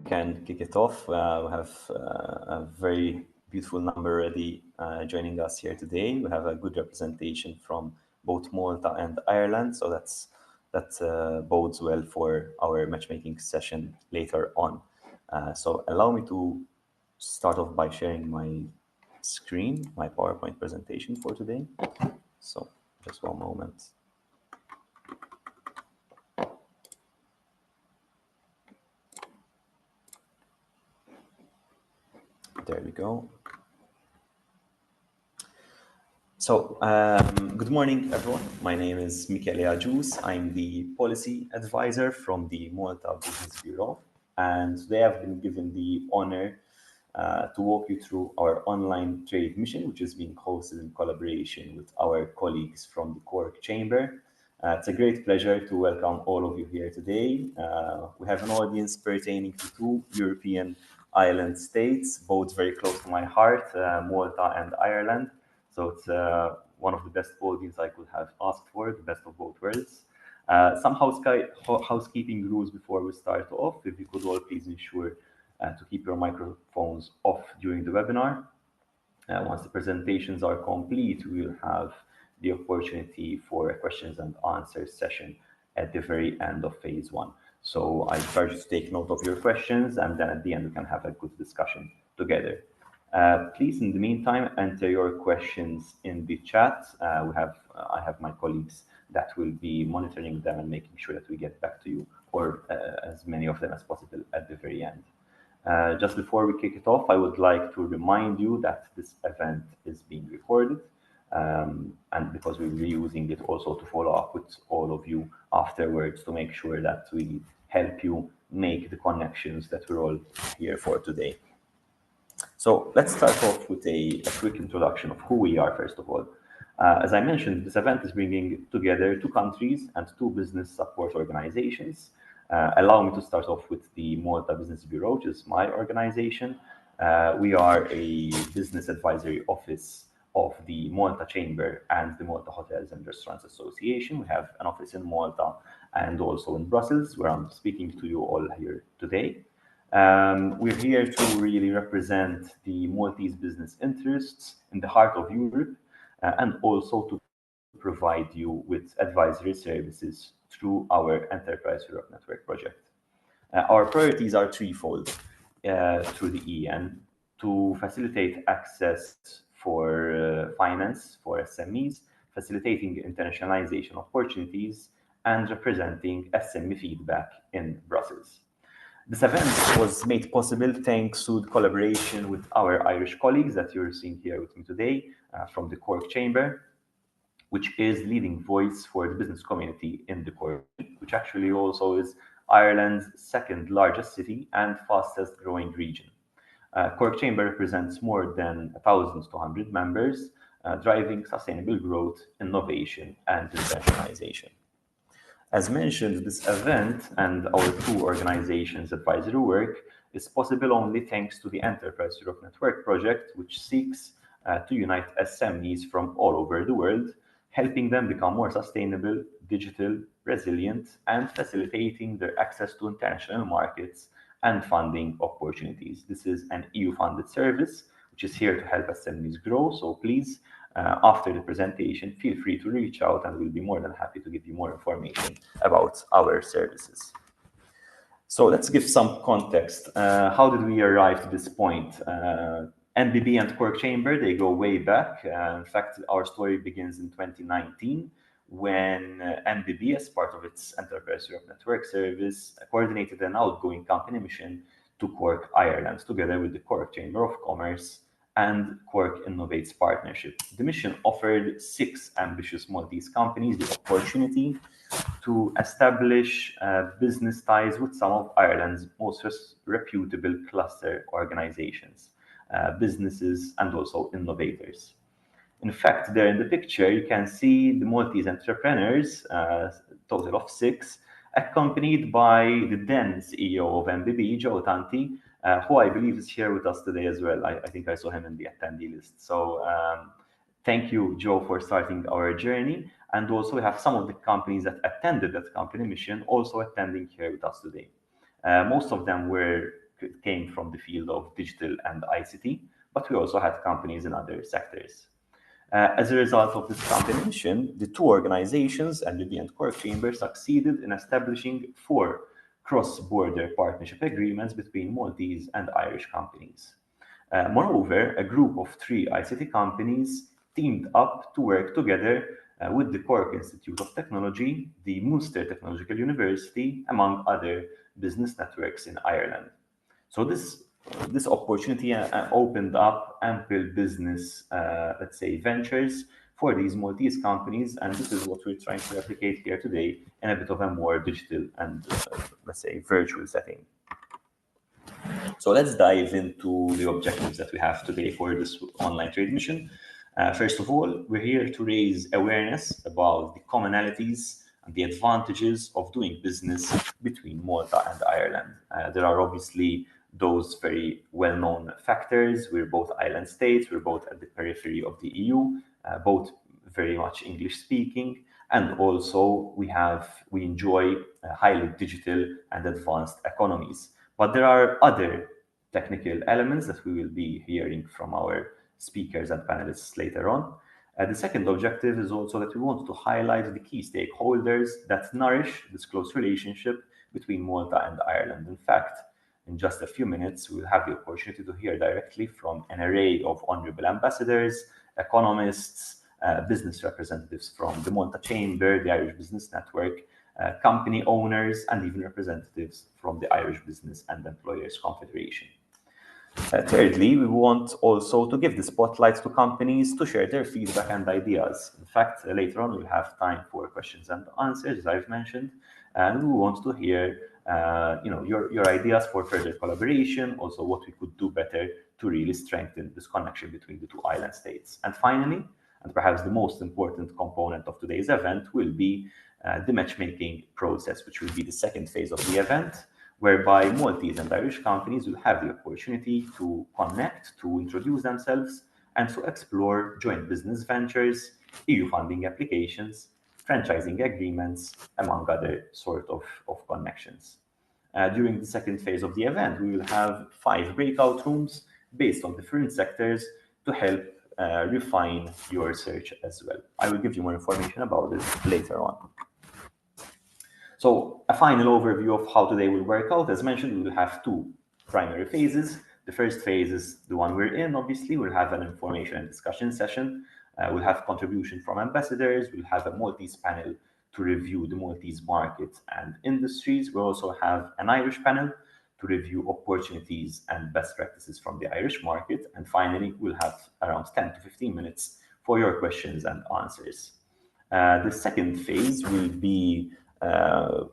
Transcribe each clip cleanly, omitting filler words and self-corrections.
can kick it off. We have a very beautiful number already joining us here today. We have a good representation from both Malta and Ireland, so that bodes well for our matchmaking session later on. So allow me to start off by sharing my screen, my PowerPoint presentation for today. So just one moment. There we go. So, good morning, everyone. My name is Michele Ajus. I'm the policy advisor from the Malta Business Bureau. And today I've been given the honor to walk you through our online trade mission, which is being hosted in collaboration with our colleagues from the Cork Chamber. It's a great pleasure to welcome all of you here today. We have an audience pertaining to two European island states, both very close to my heart, Malta and Ireland. So it's one of the best audience I could have asked for, the best of both worlds. Some housekeeping rules before we start off. If you could all please ensure to keep your microphones off during the webinar. Once the presentations are complete, we will have the opportunity for a questions and answers session at the very end of phase one. So I encourage you to take note of your questions, and then at the end we can have a good discussion together. Please, in the meantime, enter your questions in the chat. I have my colleagues that will be monitoring them and making sure that we get back to you, or as many of them as possible at the very end. Just before we kick it off, I would like to remind you that this event is being recorded, and because we'll be using it also to follow up with all of you afterwards to make sure that we help you make the connections that we're all here for today. So let's start off with a quick introduction of who we are, first of all. As I mentioned, this event is bringing together two countries and two business support organizations. Allow me to start off with the Malta Business Bureau, which is my organization. We are a business advisory office of the Malta Chamber and the Malta Hotels and Restaurants Association. We have an office in Malta and also in Brussels, where I'm speaking to you all here today. We're here to really represent the Maltese business interests in the heart of Europe, and also to provide you with advisory services through our Enterprise Europe Network project. Our priorities are threefold through the EN: to facilitate access for finance for SMEs, facilitating internationalization opportunities, and representing SME feedback in Brussels. This event was made possible thanks to the collaboration with our Irish colleagues that you're seeing here with me today from the Cork Chamber, which is leading voice for the business community in the Cork, which actually also is Ireland's second largest city and fastest growing region. Cork Chamber represents more than 1,200 members, driving sustainable growth, innovation, and internationalization. As mentioned, this event and our two organizations' advisory work is possible only thanks to the Enterprise Europe Network project, which seeks to unite SMEs from all over the world, helping them become more sustainable, digital, resilient, and facilitating their access to international markets and funding opportunities. This is an EU-funded service, which is here to help SMEs grow. So please, after the presentation, feel free to reach out and we'll be more than happy to give you more information about our services. So let's give some context. How did we arrive to this point? NBB and Cork Chamber, they go way back. In fact, our story begins in 2019 when NBB, as part of its Enterprise Europe Network service, coordinated an outgoing company mission to Cork, Ireland, together with the Cork Chamber of Commerce and Cork Innovates Partnership. The mission offered 6 ambitious Maltese companies the opportunity to establish business ties with some of Ireland's most reputable cluster organizations, businesses, and also innovators. In fact, there in the picture, you can see the Maltese entrepreneurs, total of 6, accompanied by the then CEO of NBB, Joe Tanti, who I believe is here with us today as well. I think I saw him in the attendee list. So thank you, Joe, for starting our journey. And also we have some of the companies that attended that company mission also attending here with us today. Most of them were came from the field of digital and ICT, but we also had companies in other sectors. As a result of this combination, the two organizations, NBB and Cork Chamber, succeeded in establishing 4 cross-border partnership agreements between Maltese and Irish companies. Moreover, a group of 3 ICT companies teamed up to work together with the Cork Institute of Technology, the Munster Technological University, among other business networks in Ireland. So this opportunity opened up ample business, let's say, ventures for these Maltese companies, and this is what we're trying to replicate here today in a bit of a more digital and, let's say, virtual setting. So let's dive into the objectives that we have today for this online trade mission. First of all, we're here to raise awareness about the commonalities and the advantages of doing business between Malta and Ireland. There are obviously those very well-known factors. We're both island states, we're both at the periphery of the EU, both very much English speaking, and also we enjoy highly digital and advanced economies. But there are other technical elements that we will be hearing from our speakers and panelists later on. The second objective is also that we want to highlight the key stakeholders that nourish this close relationship between Malta and Ireland. In fact, in just a few minutes, we'll have the opportunity to hear directly from an array of honorable ambassadors, economists, business representatives from the Malta Chamber, the Irish Business Network, company owners, and even representatives from the Irish Business and Employers Confederation. Thirdly, we want also to give the spotlight to companies to share their feedback and ideas. In fact, later on, we'll have time for questions and answers, as I've mentioned, and we want to hear your ideas for further collaboration, also what we could do better to really strengthen this connection between the 2 island states. And finally, and perhaps the most important component of today's event, will be the matchmaking process, which will be the second phase of the event, whereby Maltese and Irish companies will have the opportunity to connect, to introduce themselves, and to explore joint business ventures, EU funding applications, franchising agreements, among other sort of connections. During the second phase of the event, we will have 5 breakout rooms based on different sectors to help refine your search as well. I will give you more information about this later on. So a final overview of how today will work out. As mentioned, we will have 2 primary phases. The first phase is the one we're in, obviously. We'll have an information and discussion session. We'll have contribution from ambassadors. We'll have a Maltese panel to review the Maltese market and industries. We'll also have an Irish panel to review opportunities and best practices from the Irish market. And finally, we'll have around 10 to 15 minutes for your questions and answers. The second phase will be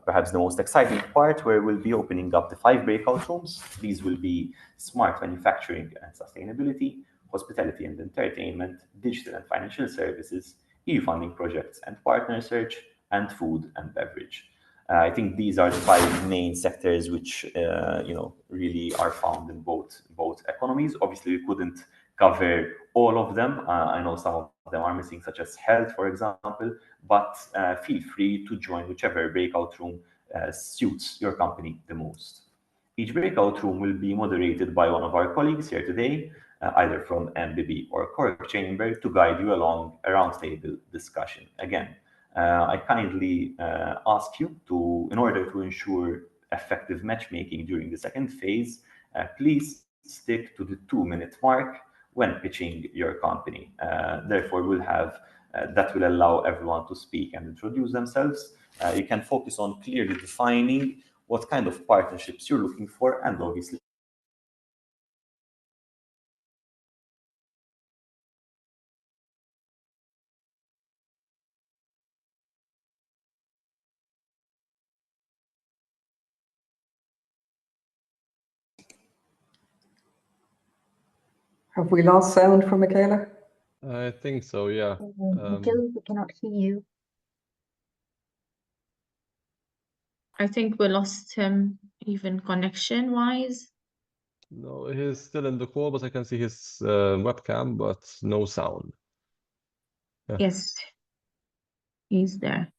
perhaps the most exciting part, where we'll be opening up the 5 breakout rooms. These will be smart manufacturing and sustainability, hospitality and entertainment, digital and financial services, EU funding projects and partner search, and food and beverage. I think these are the 5 main sectors which really are found in both economies. Obviously, we couldn't cover all of them. I know some of them are missing, such as health, for example, but feel free to join whichever breakout room suits your company the most. Each breakout room will be moderated by one of our colleagues here today, either from MBB or Cork Chamber, to guide you along a roundtable discussion. Again, I kindly ask you to, in order to ensure effective matchmaking during the second phase, please stick to the 2-minute mark when pitching your company. Therefore, we'll have that will allow everyone to speak and introduce themselves. You can focus on clearly defining what kind of partnerships you're looking for, and obviously Have we lost sound from Michaela? I think so, yeah. Michaela, we cannot hear you. I think we lost him, even connection-wise. No, he's still in the call, but I can see his webcam, but no sound. Yeah. Yes, he's there.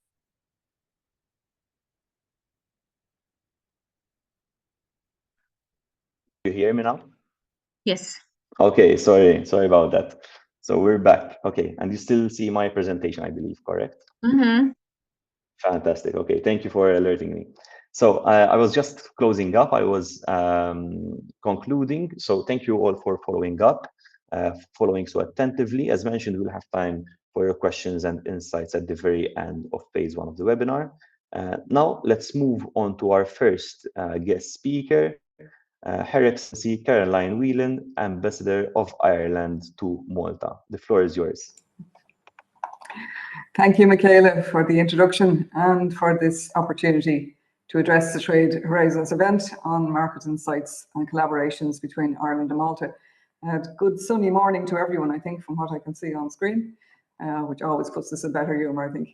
you hear me now? Yes. Okay, sorry about that. So we're back. Okay, and you still see my presentation, I believe, correct? Mm-hmm. Fantastic. Okay, thank you for alerting me. So I was just closing up. I was concluding. So thank you all for following up, following so attentively. As mentioned, we'll have time for your questions and insights at the very end of phase 1 of the webinar. Now let's move on to our first guest speaker, Her Excellency Caroline Whelan, Ambassador of Ireland to Malta. The floor is yours. Thank you, Michaela, for the introduction and for this opportunity to address the Trade Horizons event on market insights and collaborations between Ireland and Malta. Good sunny morning to everyone, I think, from what I can see on screen, which always puts us in better humour, I think.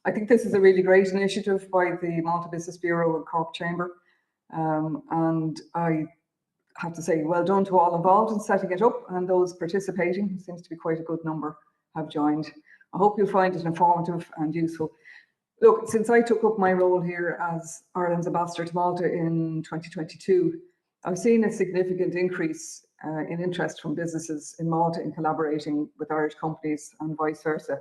I think this is a really great initiative by the Malta Business Bureau and Cork Chamber. And I have to say, well done to all involved in setting it up, and those participating. It seems to be quite a good number have joined. I hope you'll find it informative and useful. Look, since I took up my role here as Ireland's ambassador to Malta in 2022, I've seen a significant increase in interest from businesses in Malta in collaborating with Irish companies and vice versa.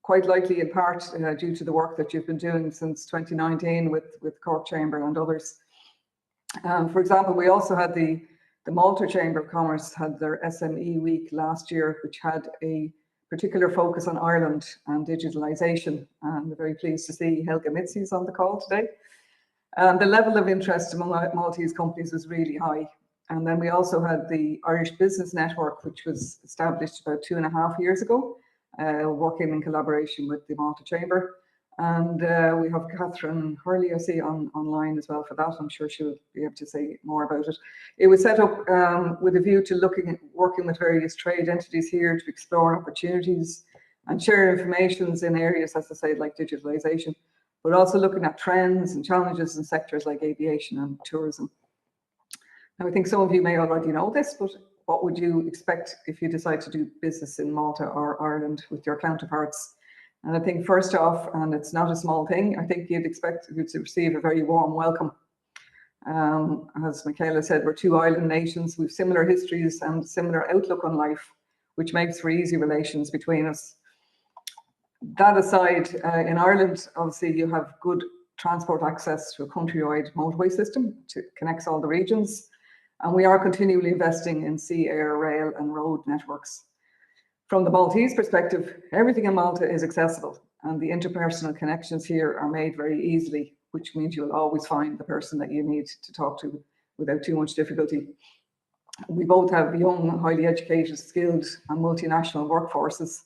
Quite likely in part due to the work that you've been doing since 2019 with Cork Chamber and others. For example, we also had the Malta Chamber of Commerce had their SME week last year, which had a particular focus on Ireland and digitalisation. And we're very pleased to see Helga Mitzi's on the call today. The level of interest among Maltese companies was really high. And then we also had the Irish Business Network, which was established about 2.5 years ago, working in collaboration with the Malta Chamber. And we have Catherine Hurley, I see, online as well for that. I'm sure she'll be able to say more about it. It was set up with a view to working with various trade entities here to explore opportunities and share information in areas, as I say, like digitalisation, but also looking at trends and challenges in sectors like aviation and tourism. Now, I think some of you may already know this, but what would you expect if you decide to do business in Malta or Ireland with your counterparts? And I think first off, and it's not a small thing, I think you'd expect to receive a very warm welcome. As Michaela said, we're two island nations with similar histories and similar outlook on life, which makes for easy relations between us. That aside, in Ireland, obviously you have good transport access to a countrywide motorway system to connects all the regions. And we are continually investing in sea, air, rail and road networks. From the Maltese perspective, everything in Malta is accessible and the interpersonal connections here are made very easily, which means you'll always find the person that you need to talk to without too much difficulty. We both have young, highly educated, skilled and multinational workforces.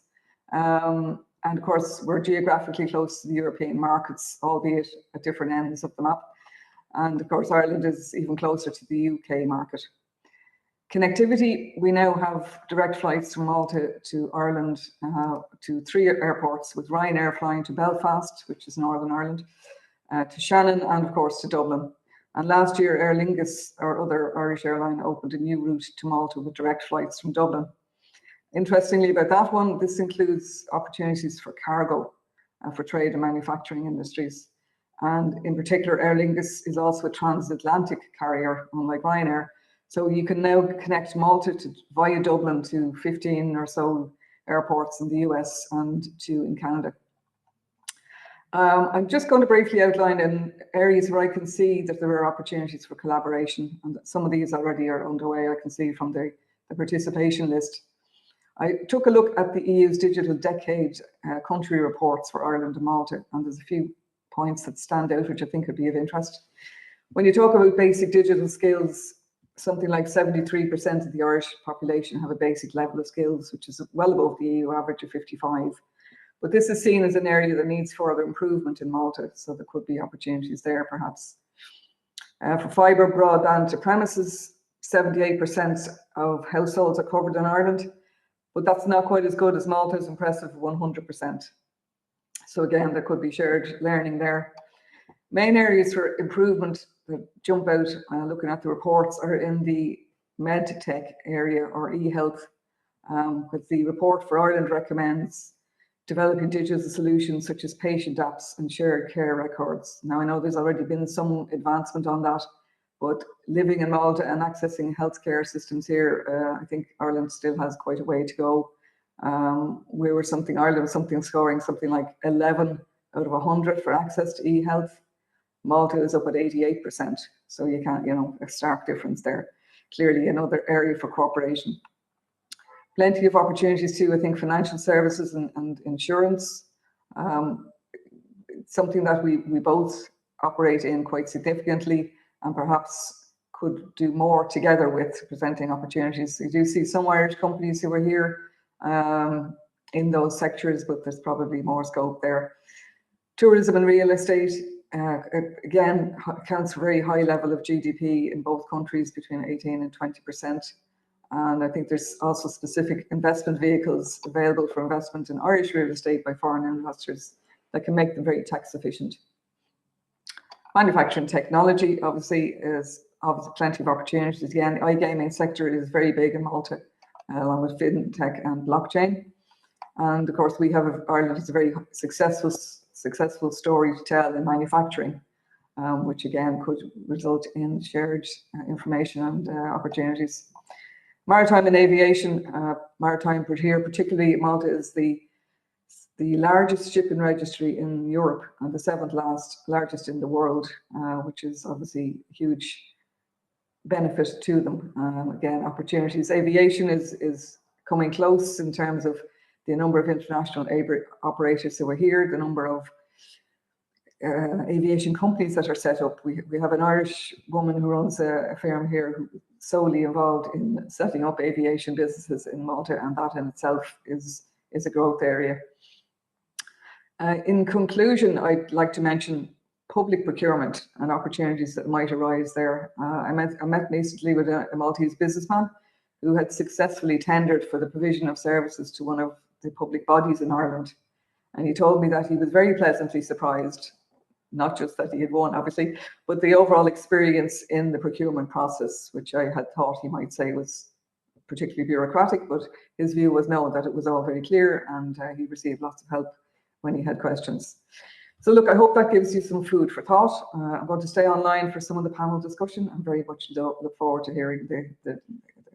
And of course, we're geographically close to the European markets, albeit at different ends of the map. And of course, Ireland is even closer to the UK market. Connectivity, we now have direct flights from Malta to Ireland to 3 airports, with Ryanair flying to Belfast, which is Northern Ireland, to Shannon and of course to Dublin. And last year, Aer Lingus, our other Irish airline, opened a new route to Malta with direct flights from Dublin. Interestingly about that one, this includes opportunities for cargo for trade and manufacturing industries. And in particular, Aer Lingus is also a transatlantic carrier, unlike Ryanair. So you can now connect Malta via Dublin to 15 or so airports in the US and 2 in Canada. I'm just going to briefly outline in areas where I can see that there are opportunities for collaboration, and some of these already are underway, I can see from the participation list. I took a look at the EU's Digital Decade country reports for Ireland and Malta, and there's a few points that stand out which I think could be of interest. When you talk about basic digital skills, something like 73% of the Irish population have a basic level of skills, which is well above the EU average of 55. But this is seen as an area that needs further improvement in Malta, so there could be opportunities there perhaps. For fibre broadband to premises, 78% of households are covered in Ireland, but that's not quite as good as Malta's impressive 100%. So again, there could be shared learning there. Main areas for improvement that jump out looking at the reports are in the medtech area or e-health, but the report for Ireland recommends developing digital solutions such as patient apps and shared care records. Now, I know there's already been some advancement on that, But living in Malta and accessing healthcare systems here, I think Ireland still has quite a way to go. Ireland was scoring something like 11 out of 100 for access to e-health. Malta is up at 88%. So you can't, a stark difference there. Clearly another area for cooperation. Plenty of opportunities too, I think, financial services and insurance. Something that we both operate in quite significantly and perhaps could do more together with presenting opportunities. You do see some Irish companies who are here in those sectors, but there's probably more scope there. Tourism and real estate, again, accounts for a very high level of GDP in both countries, between 18 and 20%. And I think there's also specific investment vehicles available for investment in Irish real estate by foreign investors that can make them very tax efficient. Manufacturing technology obviously plenty of opportunities. Again, the iGaming sector is very big in Malta, along with fintech and blockchain. And of course, Ireland has a very successful story to tell in manufacturing, which again could result in shared information and opportunities. Maritime and aviation, maritime here, particularly Malta, is the largest shipping registry in Europe and the 7th largest in the world, which is obviously a huge benefit to them. Again, opportunities. Aviation is coming close in terms of the number of international operators who are here, the number of aviation companies that are set up. We have an Irish woman who runs a firm here who's solely involved in setting up aviation businesses in Malta, and that in itself is a growth area. In conclusion, I'd like to mention public procurement and opportunities that might arise there. I met recently with a Maltese businessman who had successfully tendered for the provision of services to one of the public bodies in Ireland. And he told me that he was very pleasantly surprised, not just that he had won, obviously, but the overall experience in the procurement process, which I had thought he might say was particularly bureaucratic, but his view was no, that it was all very clear, and he received lots of help when he had questions. So look, I hope that gives you some food for thought. I'm going to stay online for some of the panel discussion. I'm very much look forward to hearing the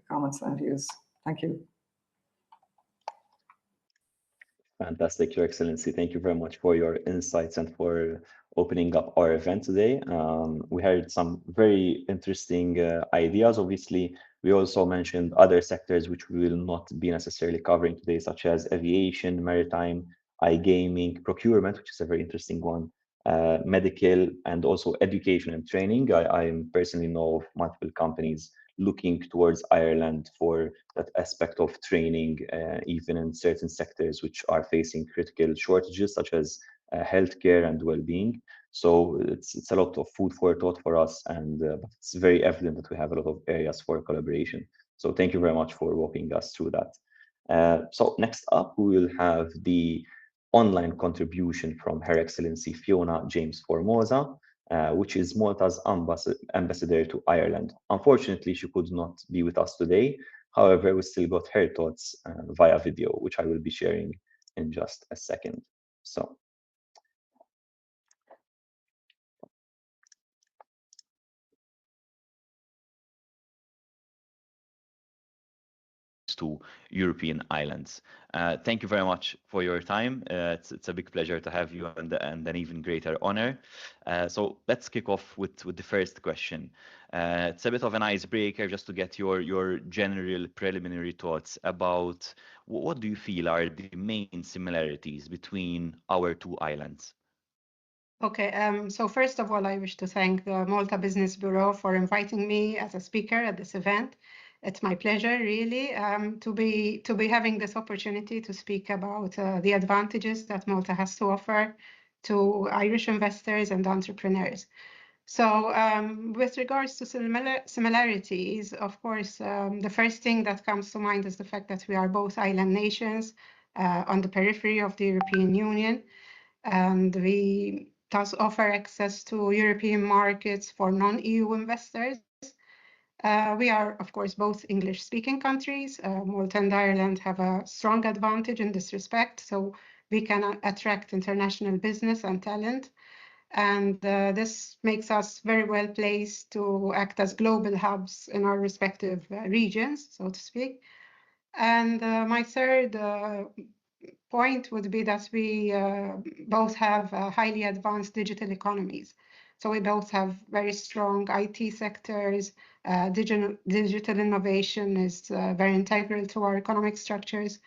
comments and views. Thank you. Fantastic, Your Excellency. Thank you very much for your insights and for opening up our event today. We heard some very interesting ideas. Obviously, we also mentioned other sectors which we will not be necessarily covering today, such as aviation, maritime, iGaming, procurement, which is a very interesting one, medical, and also education and training. I personally know of multiple companies looking towards Ireland for that aspect of training, even in certain sectors which are facing critical shortages, such as healthcare and well-being. So it's a lot of food for thought for us, and it's very evident that we have a lot of areas for collaboration. So thank you very much for walking us through that. So next up, we will have the online contribution from Her Excellency Fiona James Formosa, which is Malta's ambassador to Ireland. Unfortunately, she could not be with us today. However, we still got her thoughts via video, which I will be sharing in just a second. So. To European islands. Thank you very much for your time. It's a big pleasure to have you, and an even greater honor. So let's kick off with the first question. It's a bit of an icebreaker just to get your general preliminary thoughts about what do you feel are the main similarities between our two islands? Okay, so first of all, I wish to thank the Malta Business Bureau for inviting me as a speaker at this event. It's my pleasure, really, to be having this opportunity to speak about the advantages that Malta has to offer to Irish investors and entrepreneurs. So with regards to similarities, of course, the first thing that comes to mind is the fact that we are both island nations on the periphery of the European Union, and we thus offer access to European markets for non-EU investors. We are, of course, both English-speaking countries. Malta and Ireland have a strong advantage in this respect, so we can attract international business and talent. And this makes us very well placed to act as global hubs in our respective regions, so to speak. And my third point would be that we both have highly advanced digital economies. So we both have very strong IT sectors. Digital innovation is very integral to our economic structures.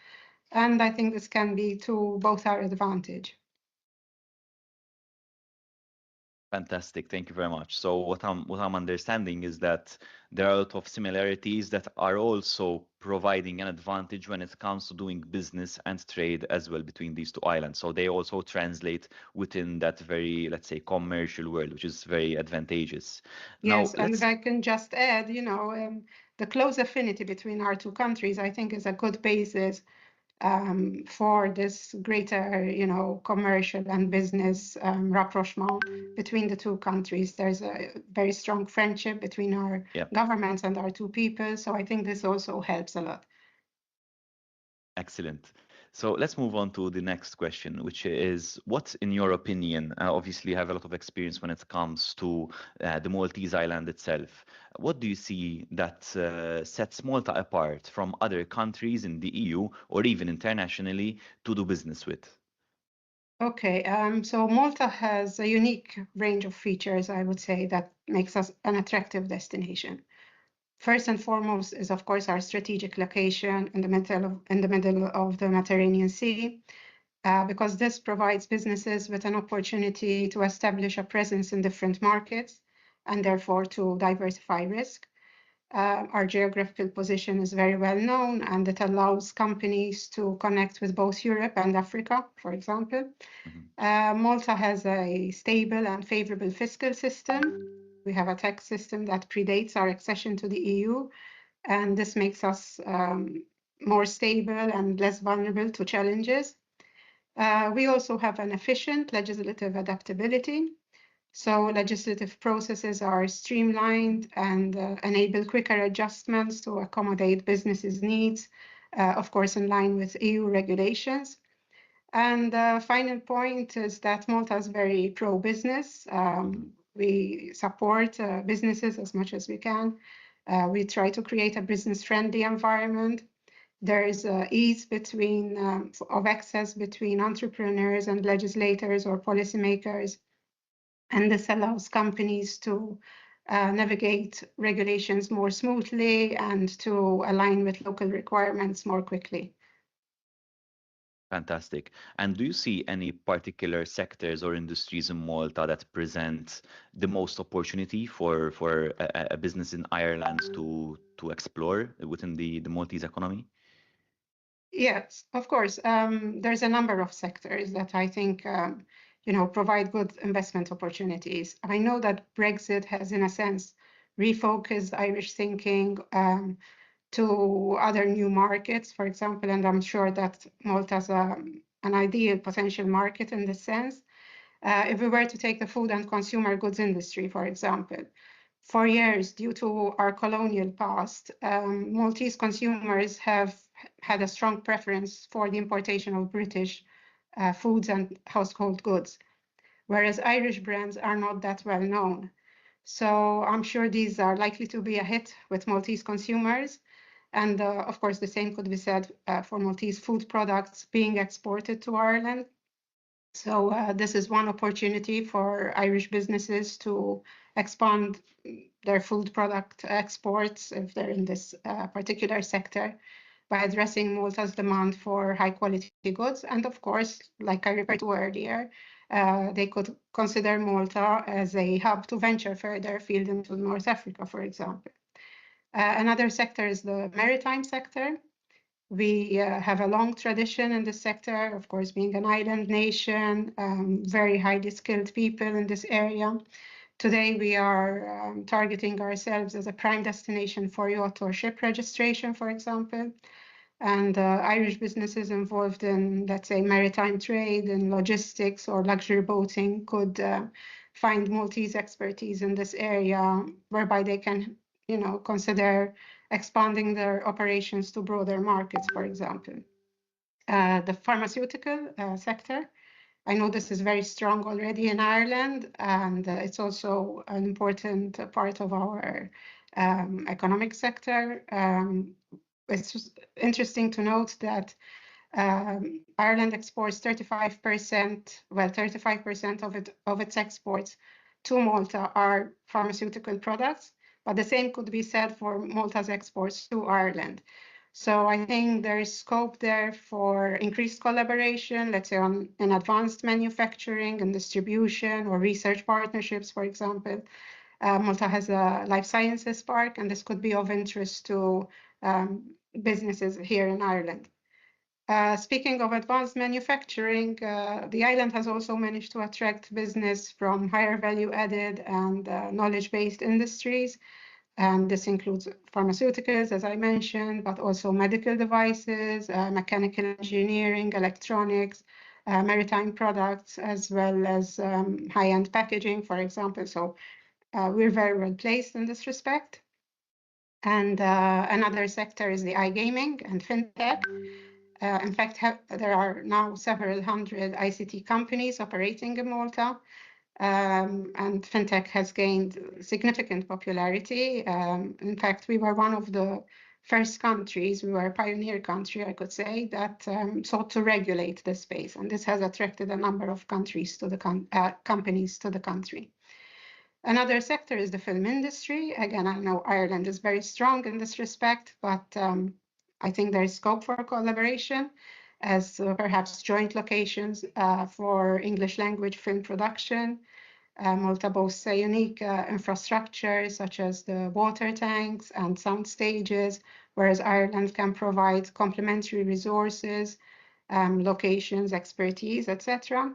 And I think this can be to both our advantage. Fantastic. Thank you very much. So what I'm understanding is that there are a lot of similarities that are also providing an advantage when it comes to doing business and trade as well between these two islands. So they also translate within that very, let's say, commercial world, which is very advantageous. Yes, Now, and if I can just add, the close affinity between our two countries, I think, is a good basis for this greater, commercial and business rapprochement between the two countries. There's a very strong friendship between our governments and our two people. So I think this also helps a lot. Excellent. So let's move on to the next question, which is, what, in your opinion, obviously you have a lot of experience when it comes to the Maltese island itself. What do you see that sets Malta apart from other countries in the EU or even internationally to do business with? Okay, so Malta has a unique range of features, I would say, that makes us an attractive destination. First and foremost is, of course, our strategic location in the middle of the Mediterranean Sea, because this provides businesses with an opportunity to establish a presence in different markets and therefore to diversify risk. Our geographical position is very well known, and it allows companies to connect with both Europe and Africa, for example. Malta has a stable and favorable fiscal system. We have a tax system that predates our accession to the EU, and this makes us more stable and less vulnerable to challenges. We also have an efficient legislative adaptability. So legislative processes are streamlined and enable quicker adjustments to accommodate businesses' needs, of course, in line with EU regulations. And the final point is that Malta is very pro-business. We support businesses as much as we can. We try to create a business-friendly environment. There is ease of access between entrepreneurs and legislators or policymakers. And this allows companies to navigate regulations more smoothly and to align with local requirements more quickly. Fantastic. And do you see any particular sectors or industries in Malta that present the most opportunity for a business in Ireland to explore within the Maltese economy? Yes, of course. There's a number of sectors that I think provide good investment opportunities. I know that Brexit has, in a sense, refocused Irish thinking to other new markets, for example, and I'm sure that Malta is an ideal potential market in this sense. If we were to take the food and consumer goods industry, for example, for years, due to our colonial past, Maltese consumers have had a strong preference for the importation of British foods and household goods, whereas Irish brands are not that well known. So I'm sure these are likely to be a hit with Maltese consumers. And of course, the same could be said for Maltese food products being exported to Ireland. So this is one opportunity for Irish businesses to expand their food product exports if they're in this particular sector by addressing Malta's demand for high quality goods. And of course, like I referred to earlier, they could consider Malta as a hub to venture further afield into North Africa, for example. Another sector is the maritime sector. We have a long tradition in this sector, of course, being an island nation, very highly skilled people in this area. Today, we are targeting ourselves as a prime destination for yacht or ship registration, for example. And Irish businesses involved in, let's say, maritime trade and logistics or luxury boating could find Maltese expertise in this area, whereby they can, consider expanding their operations to broader markets, for example. The pharmaceutical sector I know this is very strong already in Ireland, and it's also an important part of our economic sector. It's interesting to note that Ireland exports 35%, well, 35% of its exports to Malta are pharmaceutical products, but the same could be said for Malta's exports to Ireland. So I think there is scope there for increased collaboration, let's say in advanced manufacturing and distribution or research partnerships, for example. Malta has a life sciences park, and this could be of interest to businesses here in Ireland. Speaking of advanced manufacturing, the island has also managed to attract business from higher value added and knowledge-based industries. And this includes pharmaceuticals, as I mentioned, but also medical devices, mechanical engineering, electronics, maritime products, as well as high-end packaging, for example. So we're very well placed in this respect. And another sector is the iGaming and fintech. In fact, there are now several hundred ICT companies operating in Malta, and fintech has gained significant popularity. In fact, we were one of the first countries, we were a pioneer country, I could say, that sought to regulate this space, and this has attracted a number of countries to the companies to the country. Another sector is the film industry. Again, I know Ireland is very strong in this respect, but I think there is scope for collaboration as perhaps joint locations for English language film production. Malta boasts a unique infrastructure such as the water tanks and sound stages, whereas Ireland can provide complementary resources, locations, expertise, etc.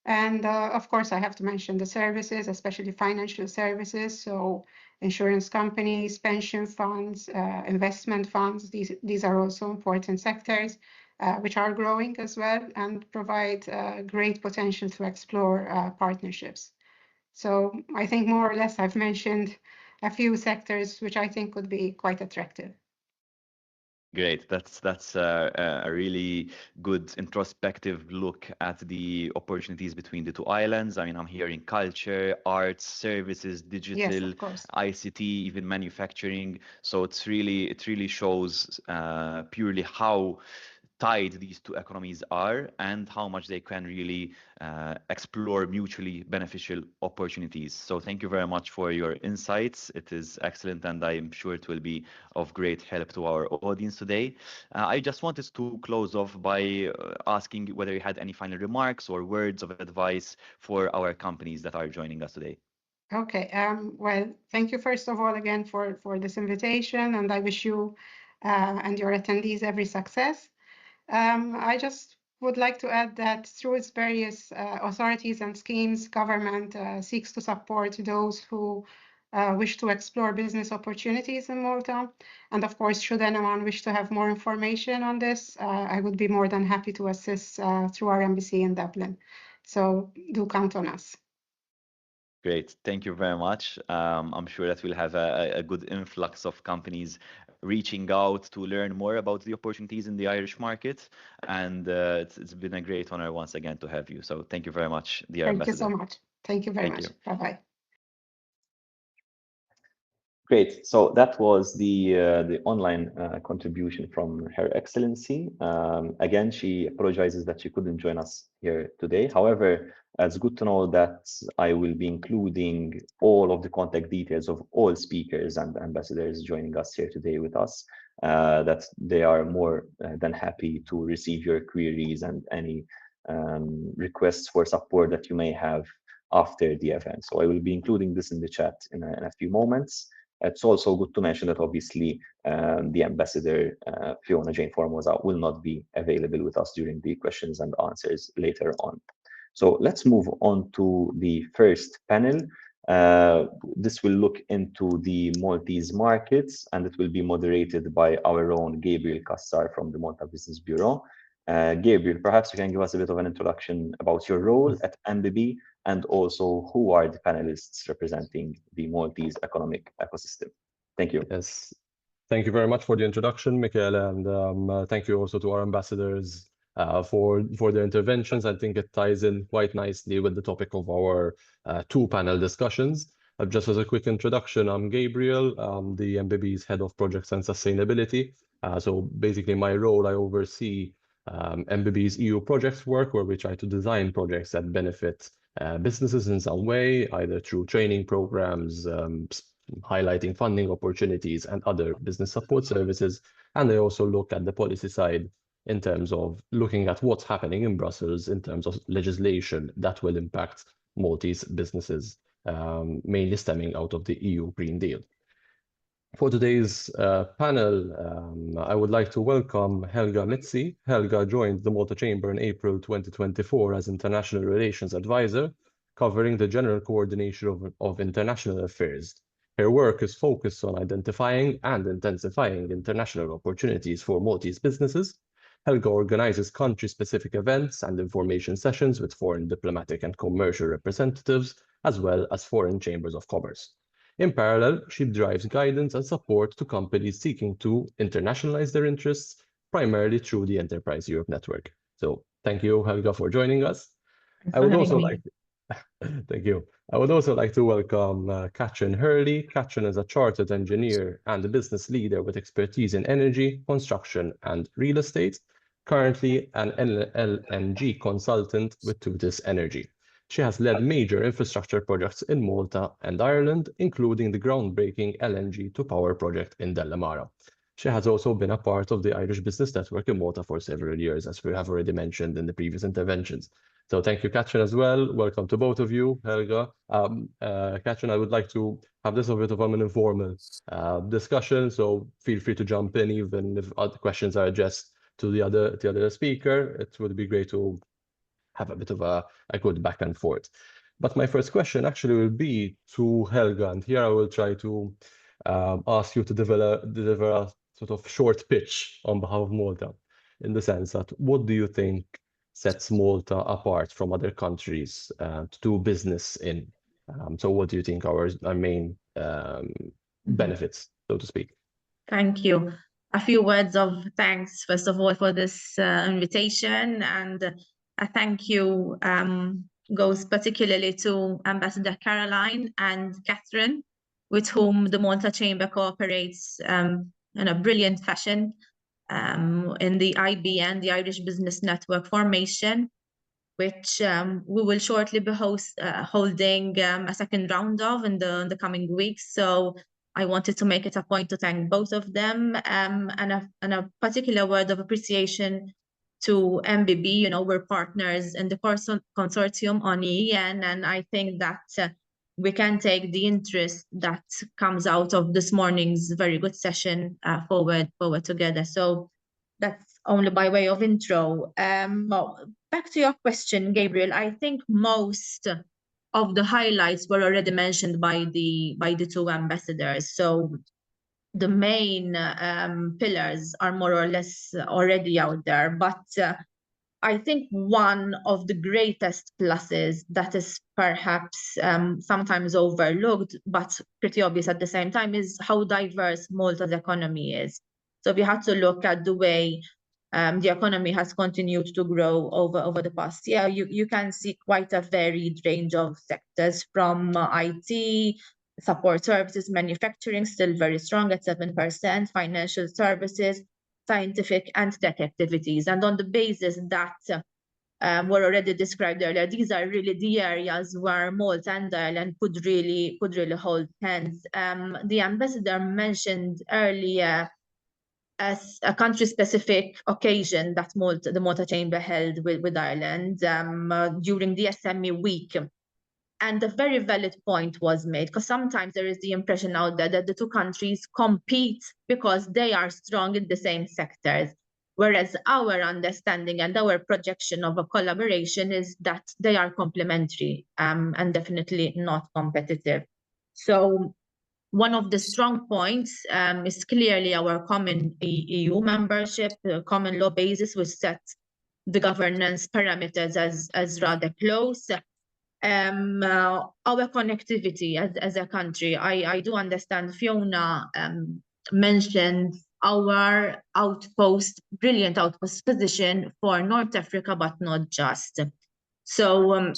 And of course, I have to mention the services, especially financial services. So insurance companies, pension funds, investment funds, these are also important sectors which are growing as well and provide great potential to explore partnerships. So I think more or less I've mentioned a few sectors which I think could be quite attractive. Great. That's a really good introspective look at the opportunities between the two islands. I mean, I'm hearing culture, arts, services, digital, Yes, of course. ICT, even manufacturing. So it really shows purely how tied these two economies are and how much they can really explore mutually beneficial opportunities. So thank you very much for your insights. It is excellent, and I'm sure it will be of great help to our audience today. I just wanted to close off by asking whether you had any final remarks or words of advice for our companies that are joining us today. Okay, well, thank you first of all again for this invitation, and I wish you and your attendees every success. I just would like to add that through its various authorities and schemes, government seeks to support those who wish to explore business opportunities in Malta. And of course, should anyone wish to have more information on this, I would be more than happy to assist through our embassy in Dublin. So do count on us. Great. Thank you very much. I'm sure that we'll have a good influx of companies reaching out to learn more about the opportunities in the Irish market. And it's been a great honor once again to have you. So thank you very much, dear Thank you Ambassador. so much. Thank you very Thank much. you. Bye-bye. Great. So that was the online contribution from Her Excellency. Again, she apologizes that she couldn't join us here today. However, it's good to know that I will be including all of the contact details of all speakers and ambassadors joining us here today with us, that they are more than happy to receive your queries and any requests for support that you may have after the event. So I will be including this in the chat in a few moments. It's also good to mention that obviously the ambassador, Fiona Jane Formosa, will not be available with us during the questions and answers later on. So let's move on to the first panel. This will look into the Maltese markets, and it will be moderated by our own Gabriel Kassar from the Malta Business Bureau. Gabriel, perhaps you can give us a bit of an introduction about your role at MBB and also who are the panelists representing the Maltese economic ecosystem. Thank you. Yes, thank you very much for the introduction, Michael, and thank you also to our ambassadors for their interventions. I think it ties in quite nicely with the topic of our two panel discussions. Just as a quick introduction, I'm Gabriel. I'm the MBB's Head of Projects and Sustainability. So basically my role, I oversee MBB's EU projects work, where we try to design projects that benefit businesses in some way, either through training programs, highlighting funding opportunities and other business support services. And I also look at the policy side in terms of looking at what's happening in Brussels in terms of legislation that will impact Maltese businesses, mainly stemming out of the EU Green Deal. For today's panel, I would like to welcome Helga Mitzi. Helga joined the Malta Chamber in April 2024 as International Relations Advisor, covering the general coordination of international affairs. Her work is focused on identifying and intensifying international opportunities for Maltese businesses. Helga organizes country-specific events and information sessions with foreign diplomatic and commercial representatives, as well as foreign chambers of commerce. In parallel, she drives guidance and support to companies seeking to internationalize their interests, primarily through the Enterprise Europe Network. So thank you, Helga, for joining us. I would also like thank you. I would also like to welcome Katrin Hurley. Katrin is a chartered engineer and a business leader with expertise in energy, construction, and real estate, currently an LNG consultant with Tutis Energy. She has led major infrastructure projects in Malta and Ireland, including the groundbreaking LNG to power project in Delamara. She has also been a part of the Irish Business Network in Malta for several years, as we have already mentioned in the previous interventions. So thank you, Katrin, as well. Welcome to both of you, Helga. Katrin, I would like to have this a bit of an informal discussion, so feel free to jump in, even if other questions are addressed to the other speaker. It would be great to have a bit of a good back and forth. But my first question actually will be to Helga, and here I will try to ask you to deliver a sort of short pitch on behalf of Malta, in the sense that what do you think sets Malta apart from other countries to do business in? So what do you think are our main benefits, so to speak? Thank you. A few words of thanks, first of all, for this invitation, and a thank you goes particularly to Ambassador Caroline and Catherine, with whom the Malta Chamber cooperates in a brilliant fashion in the IBN, the Irish Business Network formation, which we will shortly be holding a second round of in the coming weeks. So I wanted to make it a point to thank both of them, and a particular word of appreciation to MBB. You know, we're partners in the consortium on EEN, and I think that we can take the interest that comes out of this morning's very good session forward together. So that's only by way of intro. Back to your question, Gabriel, I think most of the highlights were already mentioned by the two ambassadors. So the main pillars are more or less already out there, but I think one of the greatest pluses that is perhaps sometimes overlooked, but pretty obvious at the same time, is how diverse Malta's economy is. So we had to look at the way the economy has continued to grow over the past year. You can see quite a varied range of sectors, from IT, support services, manufacturing, still very strong at 7%, financial services, scientific and tech activities. And on the basis that were already described earlier, these are really the areas where Malta and Ireland could really hold hands. The ambassador mentioned earlier as a country-specific occasion that the Malta Chamber held with Ireland during the SME week. And a very valid point was made, because sometimes there is the impression out there that the two countries compete because they are strong in the same sectors, whereas our understanding and our projection of a collaboration is that they are complementary and definitely not competitive. So one of the strong points is clearly our common EU membership, the common law basis, which sets the governance parameters as rather close. Our connectivity as a country, I do understand Fiona mentioned our brilliant outpost position for North Africa, but not just. So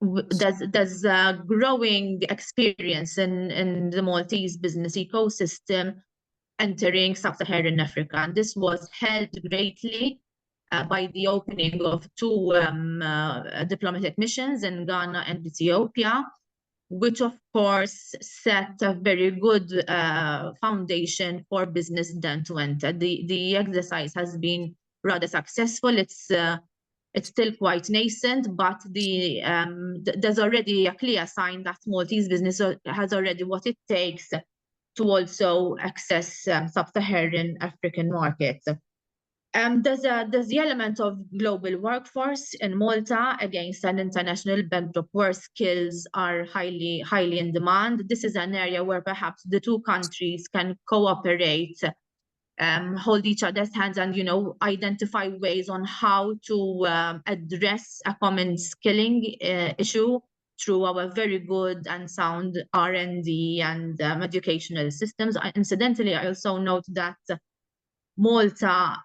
there's a growing experience in the Maltese business ecosystem entering Sub-Saharan Africa, and this was helped greatly by the opening of 2 diplomatic missions in Ghana and Ethiopia, which of course set a very good foundation for business then to enter. The exercise has been rather successful. It's still quite nascent, but there's already a clear sign that Maltese business has already what it takes to also access Sub-Saharan African markets. There's the element of global workforce in Malta against an international backdrop where skills are highly in demand. This is an area where perhaps the 2 countries can cooperate, hold each other's hands, and identify ways on how to address a common skilling issue through our very good and sound R&D and educational systems. Incidentally, I also note that Malta,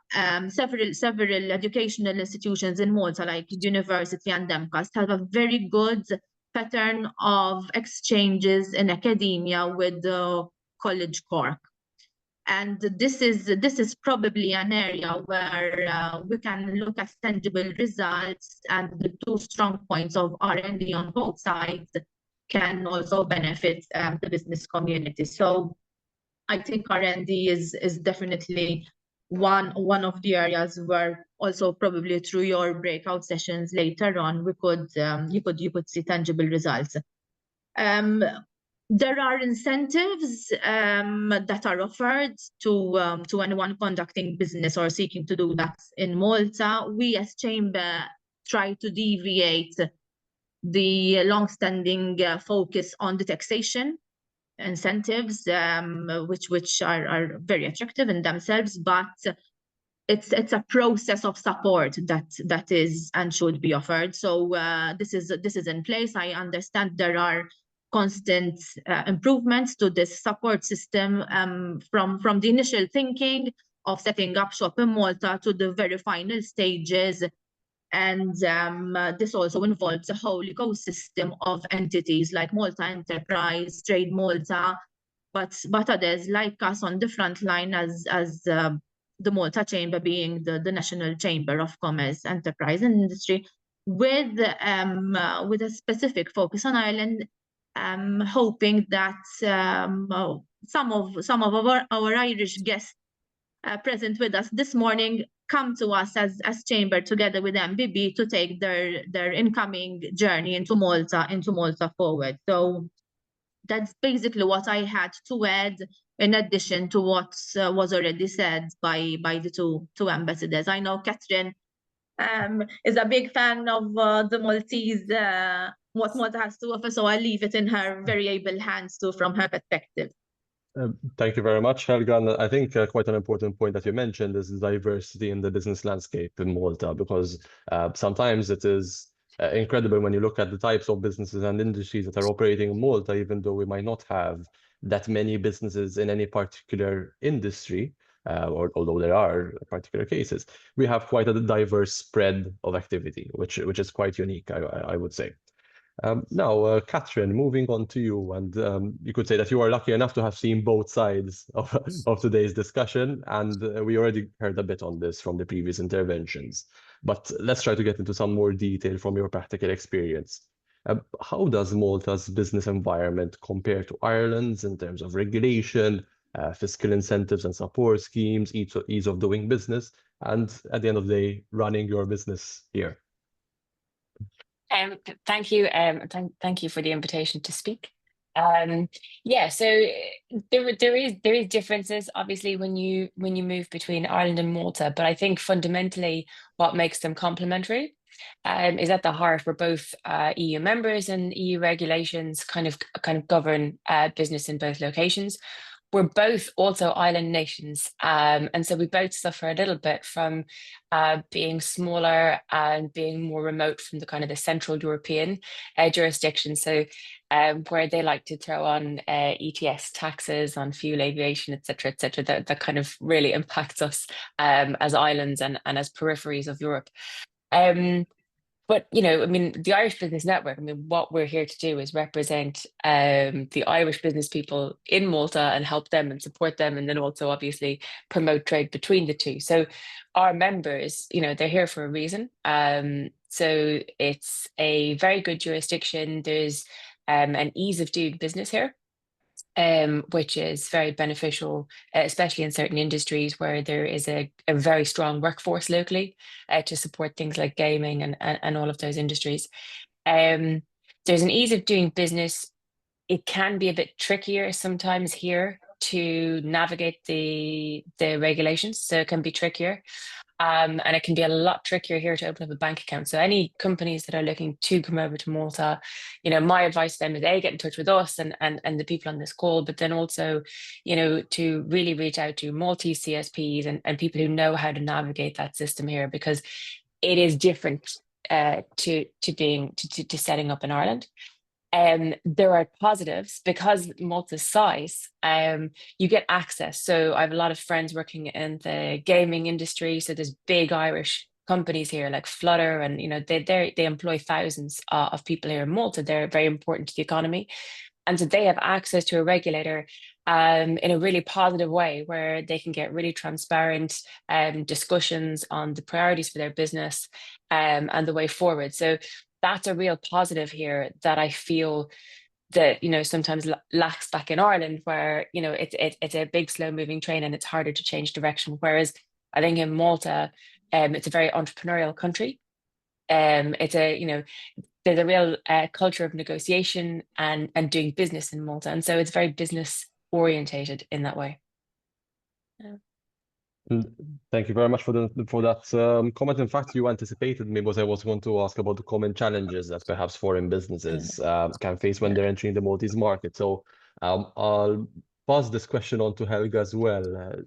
several educational institutions in Malta, like university and DEMCAS, have a very good pattern of exchanges in academia with the College Cork. And this is probably an area where we can look at tangible results, and the 2 strong points of R&D on both sides can also benefit the business community. So I think R&D is definitely one of the areas where also probably through your breakout sessions later on you could see tangible results. There are incentives that are offered to anyone conducting business or seeking to do that in Malta. We as Chamber try to deviate the long-standing focus on the taxation incentives, which are very attractive in themselves, but it's a process of support that is and should be offered. So this is in place. I understand there are constant improvements to this support system from the initial thinking of setting up shop in Malta to the very final stages. And this also involves a whole ecosystem of entities like Malta Enterprise, Trade Malta, but others like us on the front line as the Malta Chamber being the National Chamber of Commerce, Enterprise and Industry, with a specific focus on Ireland, hoping that some of our Irish guests present with us this morning come to us as Chamber together with MBB to take their incoming journey into Malta forward. So that's basically what I had to add, in addition to what was already said by the two ambassadors. I know Catherine is a big fan of the Maltese, what Malta has to offer, so I'll leave it in her very able hands too, from her perspective. Thank you very much, Helga. And I think quite an important point that you mentioned is the diversity in the business landscape in Malta, because sometimes it is incredible when you look at the types of businesses and industries that are operating in Malta, even though we might not have that many businesses in any particular industry, or although there are particular cases, we have quite a diverse spread of activity, which is quite unique, I would say. Now, Catherine, moving on to you, and you could say that you are lucky enough to have seen both sides of today's discussion, and we already heard a bit on this from the previous interventions. But let's try to get into some more detail from your practical experience. How does Malta's business environment compare to Ireland's in terms of regulation, fiscal incentives and support schemes, ease of doing business, and at the end of the day, running your business here? Thank you. Thank you for the invitation to speak. Yeah, so there is differences obviously when you move between Ireland and Malta, but I think fundamentally what makes them complementary is at the heart where both EU members and EU regulations kind of govern business in both locations. we're both also island nations. And so we both suffer a little bit from being smaller and being more remote from the kind of the Central European jurisdiction. So where they like to throw on ETS taxes on fuel, aviation, et cetera, that kind of really impacts us as islands and as peripheries of Europe. But, you know, I mean, the Irish Business Network, I mean, what we're here to do is represent the Irish business people in Malta and help them and support them, and then also obviously promote trade between the two. So our members, you know, they're here for a reason. So it's a very good jurisdiction. There's an ease of doing business here, which is very beneficial, especially in certain industries where there is a very strong workforce locally to support things like gaming and all of those industries. There's an ease of doing business. It can be a bit trickier sometimes here to navigate the regulations, so it can be trickier. And it can be a lot trickier here to open up a bank account. So any companies that are looking to come over to Malta, you know, my advice to them is get in touch with us and the people on this call, but then also, you know, to really reach out to Maltese CSPs and people who know how to navigate that system here, because it is different to setting up in Ireland. There are positives because Malta's size, you get access. So I have a lot of friends working in the gaming industry. So there's big Irish companies here like Flutter, and you know they employ thousands of people here in Malta. They're very important to the economy, and so they have access to a regulator in a really positive way, where they can get really transparent discussions on the priorities for their business and the way forward. So that's a real positive here that I feel that, you know, sometimes lacks back in Ireland, where, you know, it's a big, slow moving train and it's harder to change direction. Whereas I think in Malta, it's a very entrepreneurial country. It's a, you know, there's a real culture of negotiation and doing business in Malta. And so it's very business orientated in that way. Yeah. Thank you very much for that comment. In fact, you anticipated me, because I was going to ask about the common challenges that perhaps foreign businesses can face when they're entering the Maltese market. So I'll pass this question on to Helga as well,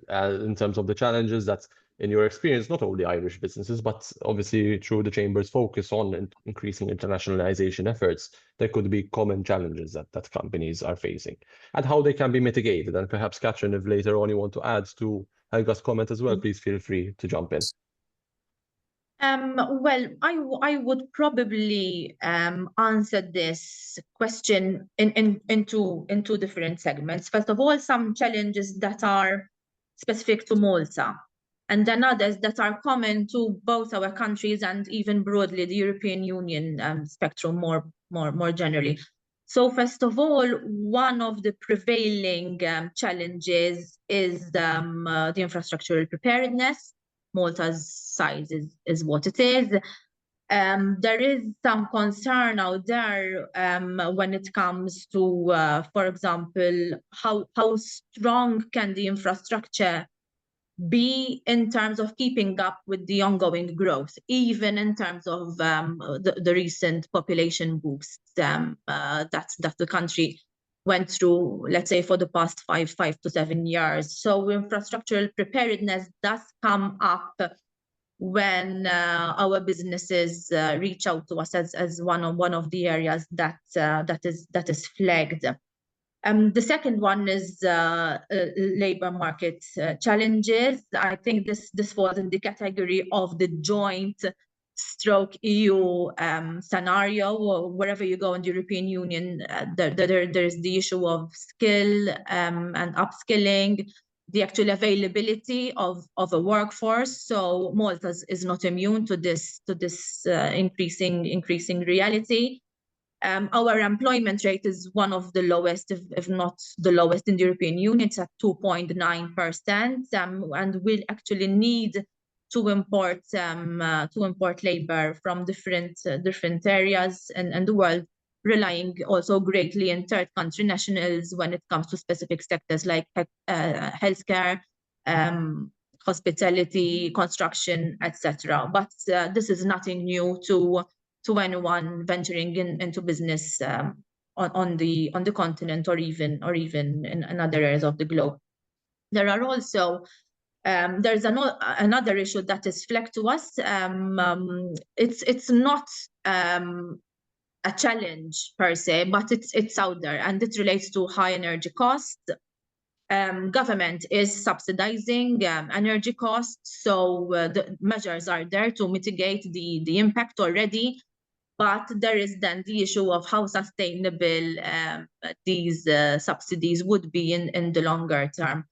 in terms of the challenges that, in your experience, not only Irish businesses, but obviously through the Chamber's focus on increasing internationalization efforts, there could be common challenges that companies are facing and how they can be mitigated. And perhaps, Catherine, if later on you want to add to Helga's comment as well, please feel free to jump in. Well, I would probably answer this question in two different segments. First of all, some challenges that are specific to Malta, and then others that are common to both our countries and even broadly the European Union spectrum more generally. So first of all, one of the prevailing challenges is the infrastructural preparedness. Malta's size is what it is. There is some concern out there when it comes to, for example, how strong can the infrastructure be in terms of keeping up with the ongoing growth, even in terms of the recent population boost that the country went through, let's say, for the past 5 to 7 years. So infrastructural preparedness does come up when our businesses reach out to us as one of the areas that is flagged. The second one is labor market challenges. I think this falls in the category of the joint stroke EU scenario. Wherever you go in the European Union, there's the issue of skill and upskilling, the actual availability of a workforce. So Malta is not immune to this increasing reality. Our employment rate is one of the lowest, if not the lowest, in the European Union. It's at 2.9%, and we'll actually need to import labor from different areas and the world, relying also greatly on third country nationals when it comes to specific sectors like healthcare, hospitality, construction, etc. But this is nothing new to anyone venturing into business on the continent or even in other areas of the globe. There are also there's another issue that is flagged to us. It's not a challenge per se, but it's out there, and it relates to high energy costs. Government is subsidizing energy costs, so the measures are there to mitigate the impact already. But there is then the issue of how sustainable these subsidies would be in the longer term.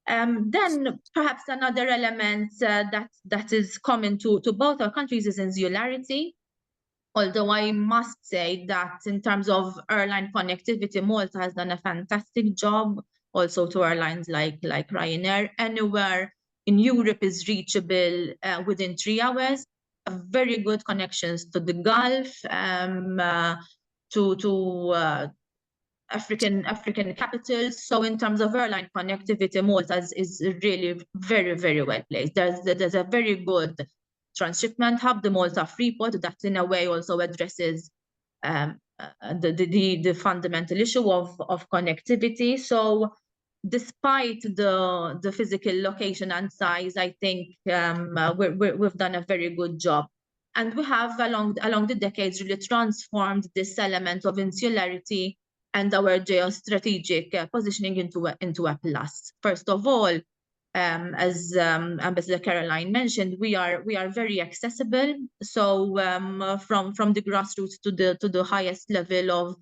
Then perhaps another element that is common to both our countries is insularity. Although I must say that in terms of airline connectivity, Malta has done a fantastic job, also to airlines like Ryanair. Anywhere in Europe is reachable within 3 hours. Very good connections to the Gulf, to African capitals. So in terms of airline connectivity, Malta is really very, very well placed. There's a very good transshipment hub, the Malta Freeport, that in a way also addresses the fundamental issue of connectivity. So despite the physical location and size, I think we've done a very good job. And we have along the decades really transformed this element of insularity and our geostrategic positioning into a plus. First of all, as Ambassador Caroline mentioned, we are very accessible. So from the grassroots to the highest level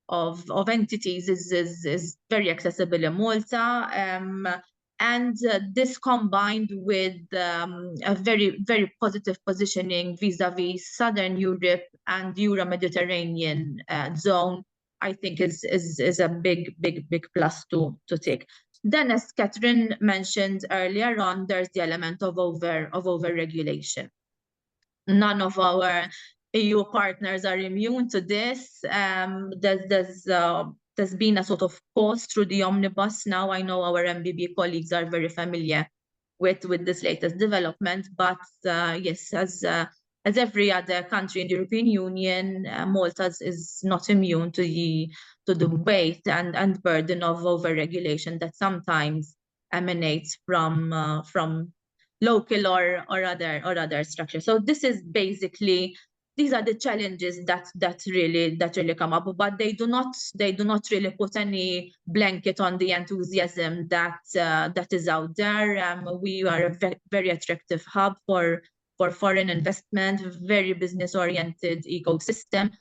of entities is very accessible in Malta. And this combined with a very, very positive positioning vis-a-vis Southern Europe and Euro-Mediterranean zone, I think is a big plus to take. Then, as Catherine mentioned earlier on, there's the element of over-regulation. None of our EU partners are immune to this. There's been a sort of pause through the omnibus. Now I know our MBB colleagues are very familiar with this latest development, but yes, as every other country in the European Union, Malta is not immune to the weight and burden of over-regulation that sometimes emanates from local or other structures. So this is basically, these are the challenges that really come up, but they do not really put any blanket on the enthusiasm that is out there. We are a very attractive hub for foreign investment, very business-oriented ecosystem,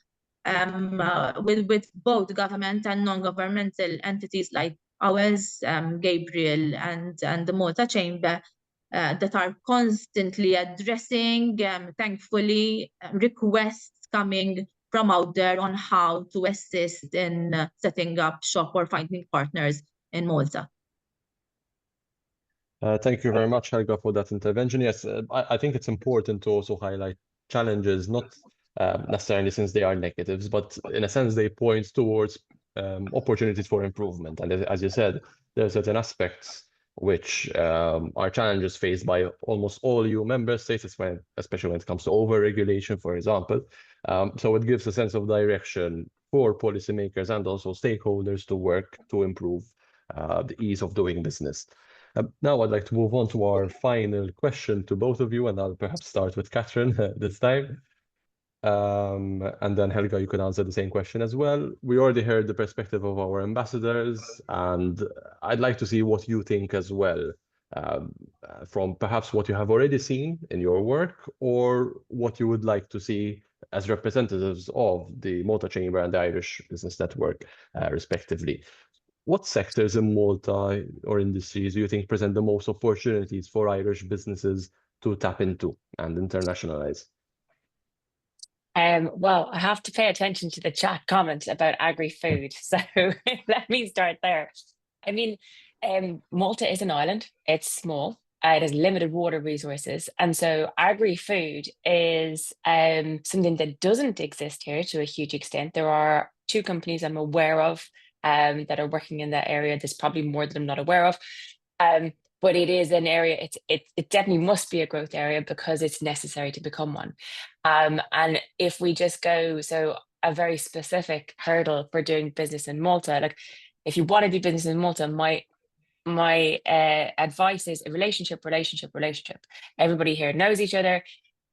with both government and non-governmental entities like ours, Gabriel and the Malta Chamber, that are constantly addressing, thankfully, requests coming from out there on how to assist in setting up shop or finding partners in Malta. Thank you very much, Helga, for that intervention. Yes, I think it's important to also highlight challenges, not necessarily since they are negatives, but in a sense they point towards opportunities for improvement. And as you said, there are certain aspects which are challenges faced by almost all EU member states, especially when it comes to over-regulation, for example. So it gives a sense of direction for policymakers and also stakeholders to work to improve the ease of doing business. Now I'd like to move on to our final question to both of you, and I'll perhaps start with Catherine this time. And then Helga, you can answer the same question as well. We already heard the perspective of our ambassadors, and I'd like to see what you think as well, from perhaps what you have already seen in your work or what you would like to see as representatives of the Malta Chamber and the Irish Business Network, respectively. What sectors in Malta or industries do you think present the most opportunities for Irish businesses to tap into and internationalize? Well, I have to pay attention to the chat comment about agri-food. So let me start there. I mean, Malta is an island. It's small. It has limited water resources. And so agri-food is something that doesn't exist here to a huge extent. There are 2 companies I'm aware of that are working in that area. There's probably more that I'm not aware of. But it is an area, it definitely must be a growth area because it's necessary to become one. And if we just go, so a very specific hurdle for doing business in Malta. Like, if you want to do business in Malta, my advice is a relationship. Everybody here knows each other.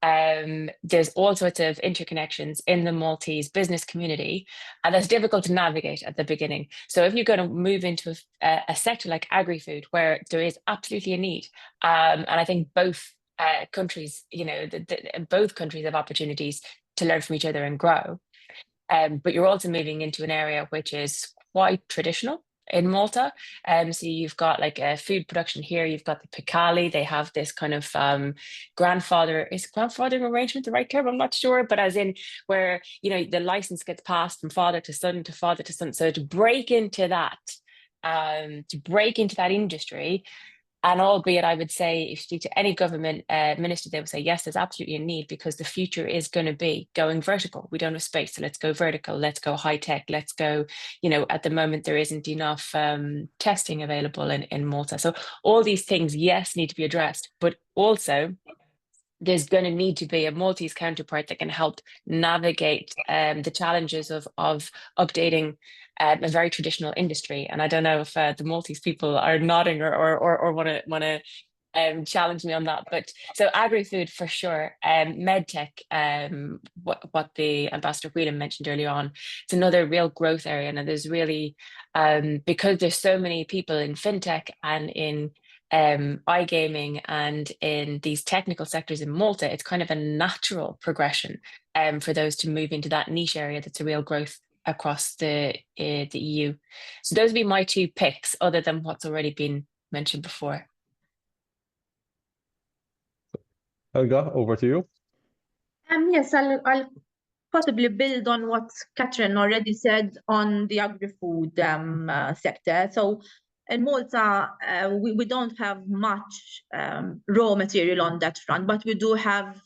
There's all sorts of interconnections in the Maltese business community, and that's difficult to navigate at the beginning. So if you're going to move into a sector like agri-food, where there is absolutely a need, and I think both countries, both countries have opportunities to learn from each other and grow. But you're also moving into an area which is quite traditional in Malta. So you've got like a food production here. You've got the Picali. They have this kind of grandfathering arrangement the right term? I'm not sure, but as in where, the license gets passed from father to son to father to son. So to break into that industry, and albeit I would say if you speak to any government minister, they would say, yes, there's absolutely a need, because the future is going to be going vertical. We don't have space, so let's go vertical, let's go high tech, let's go, at the moment there isn't enough testing available in Malta. So all these things, yes, need to be addressed, but also there's going to need to be a Maltese counterpart that can help navigate the challenges of updating a very traditional industry. And I don't know if the Maltese people are nodding or want to challenge me on that. But so agri-food for sure, medtech, what the Ambassador Whelan mentioned earlier on, it's another real growth area. And there's really, because there's so many people in fintech and in iGaming and in these technical sectors in Malta, it's kind of a natural progression for those to move into that niche area that's a real growth across the EU. So those would be my two picks, other than what's already been mentioned before. Helga, over to you. Yes, I'll possibly build on what Catherine already said on the agri-food sector. So in Malta, we don't have much raw material on that front, but we do have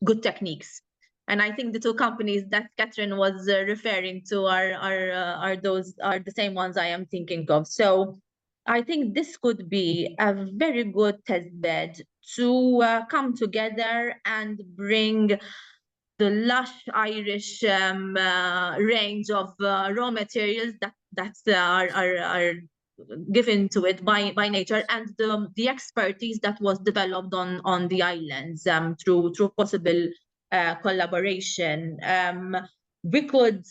good techniques. And I think the two companies that Catherine was referring to are the same ones I am thinking of. So I think this could be a very good test bed to come together and bring the lush Irish range of raw materials that are given to it by nature, and the expertise that was developed on the islands through possible collaboration. We could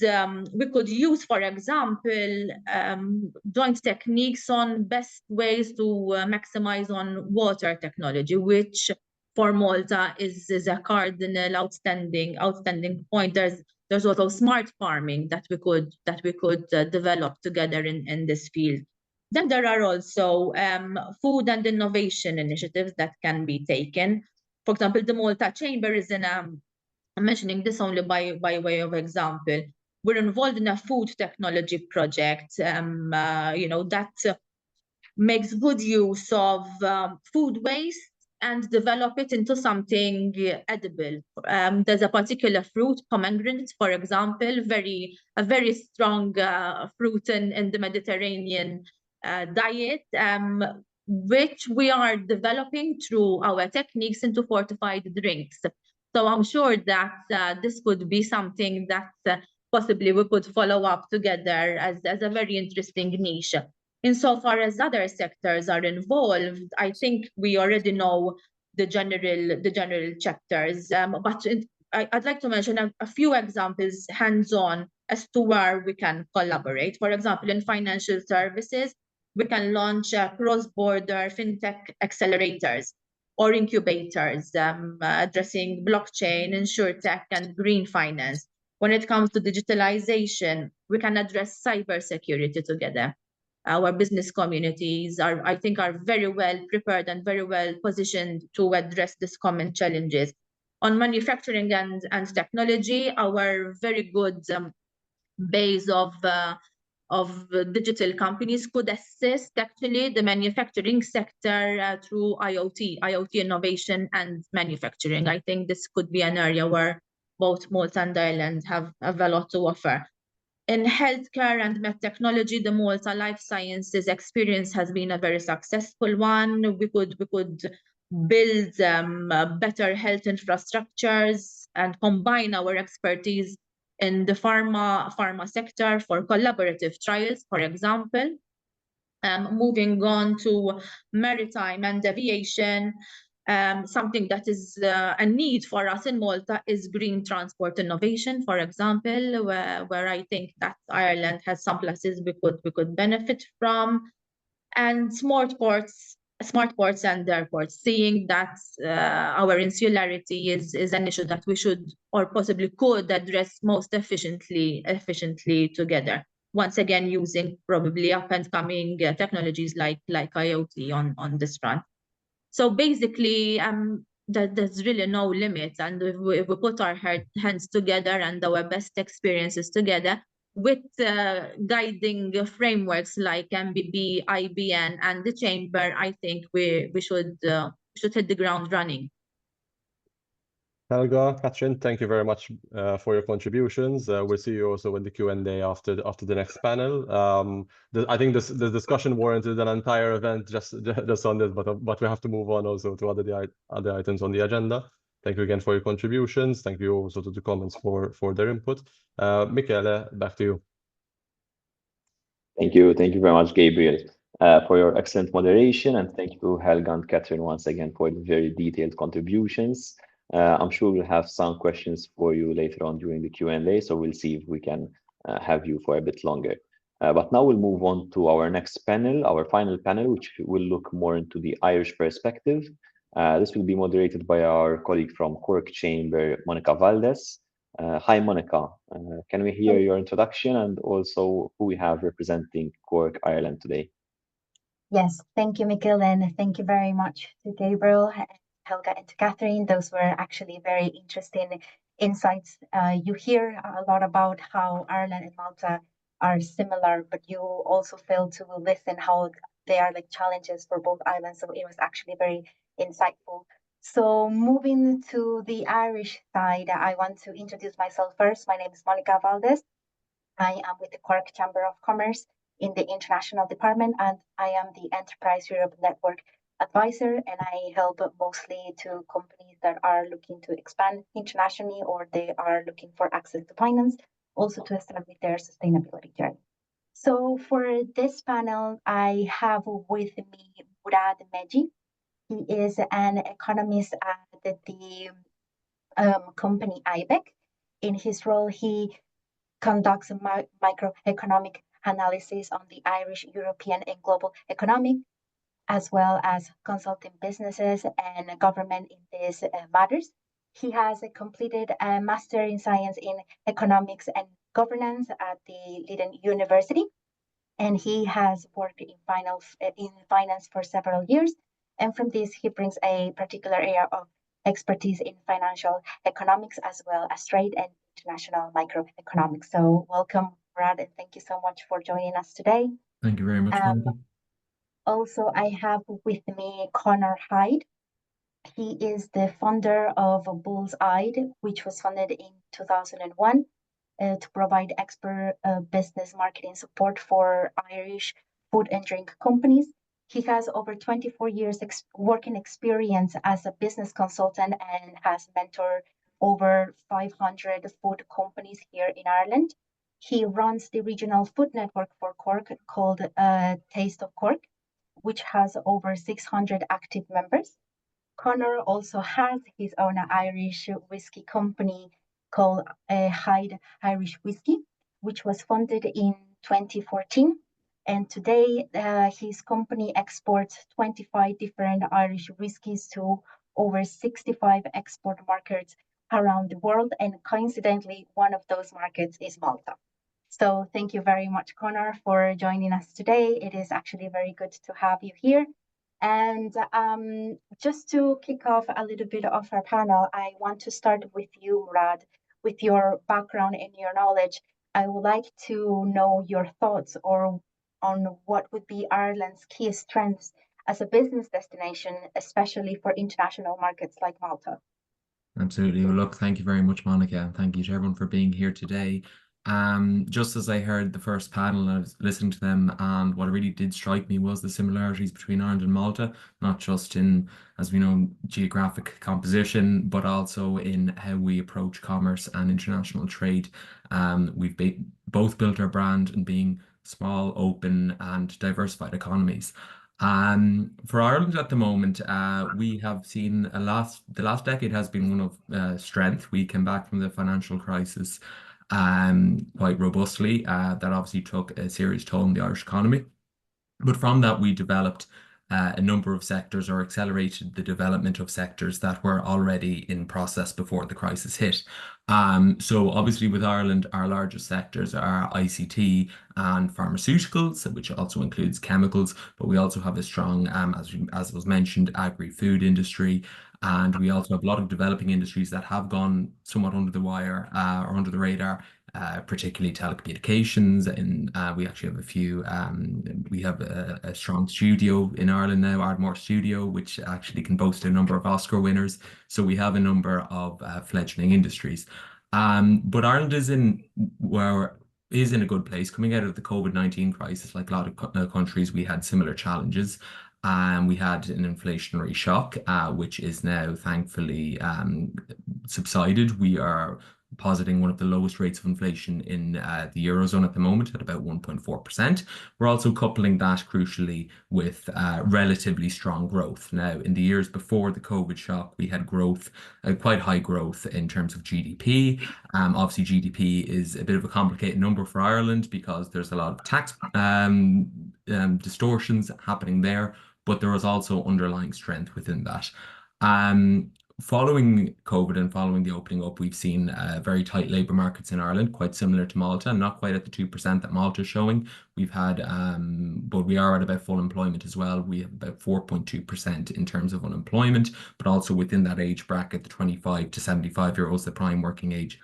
use, for example, joint techniques on best ways to maximize on water technology, which for Malta is a cardinal outstanding point. There's also smart farming that we could develop together in this field. Then there are also food and innovation initiatives that can be taken. For example, the Malta Chamber is in I'm mentioning this only by way of example. We're involved in a food technology project, that makes good use of food waste and develop it into something edible. There's a particular fruit, pomegranate, for example, a very strong fruit in the Mediterranean diet, which we are developing through our techniques into fortified drinks. So I'm sure that this could be something that possibly we could follow up together as a very interesting niche. Insofar as other sectors are involved, I think we already know the general chapters, but I'd like to mention a few examples hands-on as to where we can collaborate. For example, in financial services, we can launch cross-border fintech accelerators or incubators addressing blockchain, insurtech, and green finance. When it comes to digitalization, we can address cybersecurity together. Our business communities I think are very well prepared and very well positioned to address these common challenges. On manufacturing and technology, our very good base of digital companies could assist actually the manufacturing sector through IoT innovation and manufacturing. I think this could be an area where both Malta and Ireland have a lot to offer. In healthcare and med technology, the Malta Life Sciences experience has been a very successful one. We could build better health infrastructures and combine our expertise in the pharma sector for collaborative trials, for example. Moving on to maritime and aviation, something that is a need for us in Malta is green transport innovation, for example, where I think that Ireland has some places we could benefit from, and smart ports and airports, seeing that our insularity is an issue that we should or possibly could address most efficiently together. Once again, using probably up and coming technologies like IoT on this front. So basically, there's really no limit, and if we put our hands together and our best experiences together with guiding frameworks like MBB, IBN, and the Chamber, I think we should hit the ground running. Helga, Catherine, thank you very much for your contributions. We'll see you also in the Q&A after the next panel. I think the discussion warranted an entire event just on this, but we have to move on also to other items on the agenda. Thank you again for your contributions. Thank you also to the comments for their input. Michele, back to you. Thank you very much, Gabriel, for your excellent moderation, and thank you to Helga and Catherine once again for the very detailed contributions. I'm sure we'll have some questions for you later on during the Q&A, so we'll see if we can have you for a bit longer. But now we'll move on to our next panel, our final panel, which will look more into the Irish perspective. This will be moderated by our colleague from Cork Chamber, Monica Valdez. Hi, Monica. Can we hear your introduction and also who we have representing Cork, Ireland today? Yes, thank you, Michael, and thank you very much to Gabriel, Helga, and to Catherine. Those were actually very interesting insights. You hear a lot about how Ireland and Malta are similar, but you also fail to listen how they are like challenges for both islands. So it was actually very insightful. So moving to the Irish side, I want to introduce myself first. My name is Monica Valdez. I am with the Cork Chamber of Commerce in the International Department, and I am the Enterprise Europe Network Advisor, and I help mostly to companies that are looking to expand internationally or they are looking for access to finance, also to establish their sustainability journey. So for this panel, I have with me Murad Meji. He is an economist at the company IBEC. In his role, he conducts a microeconomic analysis on the Irish, European, and global economic, as well as consulting businesses and government in these matters. He has completed a Master in Science in Economics and Governance at the Leiden University, and he has worked in finance for several years. And from this, he brings a particular area of expertise in financial economics as well as trade and international microeconomics. So welcome, Brad, and thank you so much for joining us today. Thank you very much, Monica. Also, I have with me Conor Hyde. He is the founder of Bull's Eye, which was founded in 2001 to provide expert business marketing support for Irish food and drink companies. He has over 24 years working experience as a business consultant and has mentored over 500 food companies here in Ireland. He runs the regional food network for Cork called Taste of Cork, which has over 600 active members. Conor also has his own Irish whiskey company called Hyde Irish Whiskey, which was funded in 2014. And today, his company exports 25 different Irish whiskies to over 65 export markets around the world. And coincidentally, one of those markets is Malta. So thank you very much, Conor, for joining us today. It is actually very good to have you here. And just to kick off a little bit of our panel, I want to start with you, Murad, with your background and your knowledge. I would like to know your thoughts on what would be Ireland's key strengths as a business destination, especially for international markets like Malta. Absolutely. Well, look, thank you very much, Monica, and thank you to everyone for being here today. Just as I heard the first panel, I was listening to them, and what really did strike me was the similarities between Ireland and Malta, not just in, as we know, geographic composition, but also in how we approach commerce and international trade. We've both built our brand in being small, open, and diversified economies. For Ireland at the moment, we have seen the last decade has been one of strength. We came back from the financial crisis quite robustly. That obviously took a serious toll on the Irish economy. But from that, we developed a number of sectors or accelerated the development of sectors that were already in process before the crisis hit. So obviously with Ireland, our largest sectors are ICT and pharmaceuticals, which also includes chemicals, but we also have a strong, as was mentioned, agri-food industry. And we also have a lot of developing industries that have gone somewhat under the wire or under the radar, particularly telecommunications. And we actually have a few, we have a strong studio in Ireland now, Ardmore Studio, which actually can boast a number of Oscar winners. So we have a number of fledgling industries. But Ireland is in a good place. Coming out of the COVID-19 crisis, like a lot of countries, we had similar challenges. We had an inflationary shock, which is now thankfully subsided. We are positing one of the lowest rates of inflation in the Eurozone at the moment at about 1.4%. We're also coupling that crucially with relatively strong growth. Now, in the years before the COVID shock, we had growth, quite high growth in terms of GDP. Obviously, GDP is a bit of a complicated number for Ireland because there's a lot of tax distortions happening there, but there was also underlying strength within that. Following COVID and following the opening up, we've seen very tight labour markets in Ireland, quite similar to Malta, not quite at the 2% that Malta is showing. We've had, but we are at about full employment as well. We have about 4.2% in terms of unemployment, but also within that age bracket, the 25 to 75-year-olds, the prime working age,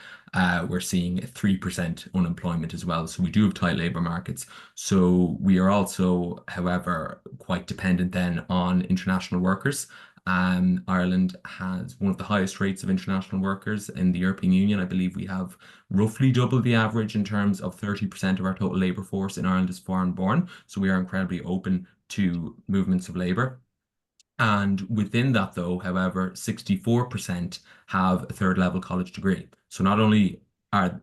we're seeing 3% unemployment as well. So we do have tight labour markets. So we are also, however, quite dependent then on international workers. Ireland has one of the highest rates of international workers in the European Union. I believe we have roughly double the average in terms of 30% of our total labour force in Ireland is foreign born. So we are incredibly open to movements of labour. And within that, though, however, 64% have a third level college degree. So not only are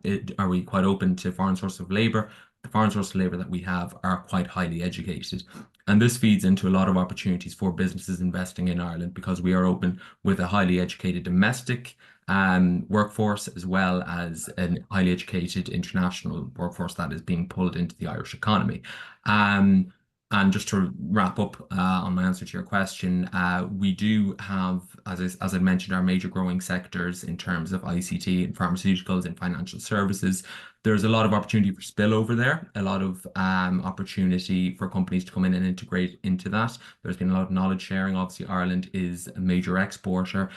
we quite open to foreign source of labour, the foreign source of labour that we have are quite highly educated. And this feeds into a lot of opportunities for businesses investing in Ireland because we are open with a highly educated domestic workforce as well as a highly educated international workforce that is being pulled into the Irish economy. And just to wrap up on my answer to your question, we do have, as I mentioned, our major growing sectors in terms of ICT and pharmaceuticals and financial services. There's a lot of opportunity for spillover there, a lot of opportunity for companies to come in and integrate into that. There's been a lot of knowledge sharing. Obviously, Ireland is a major exporter.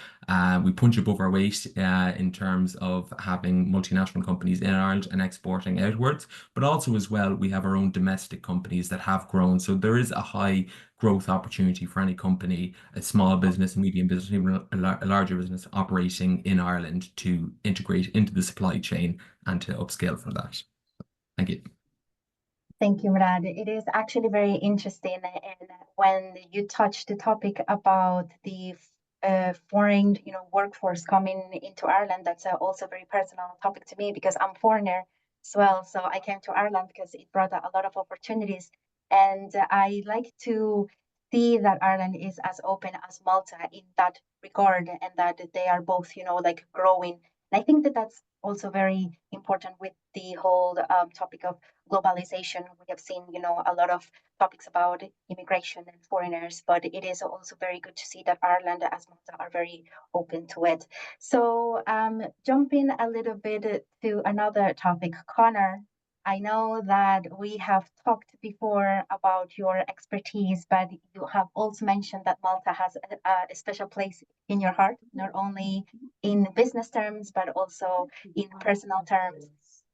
We punch above our weight in terms of having multinational companies in Ireland and exporting outwards, but also as well, we have our own domestic companies that have grown. So there is a high growth opportunity for any company, a small business, a medium business, even a larger business operating in Ireland to integrate into the supply chain and to upscale from that. Thank you. Thank you, Murad. It is actually very interesting. And when you touch the topic about the foreign, workforce coming into Ireland, that's also a very personal topic to me because I'm foreigner as well. So I came to Ireland because it brought a lot of opportunities. And I like to see that Ireland is as open as Malta in that regard and that they are both, like growing. And I think that that's also very important with the whole topic of globalization. We have seen, a lot of topics about immigration and foreigners, but it is also very good to see that Ireland as Malta are very open to it. So jumping a little bit to another topic, Connor, I know that we have talked before about your expertise, but you have also mentioned that Malta has a special place in your heart, not only in business terms, but also in personal terms.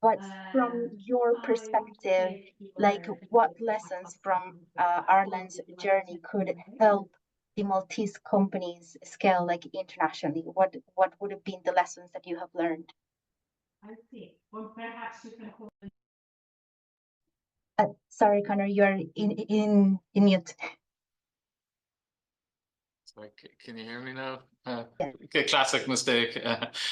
But from your perspective, like what lessons from Ireland's journey could help the Maltese companies scale like internationally? What would have been the lessons that you have learned? I see. Well, perhaps you can hold. Sorry, Connor, you're in mute. Sorry, can you hear me now? Okay, classic mistake.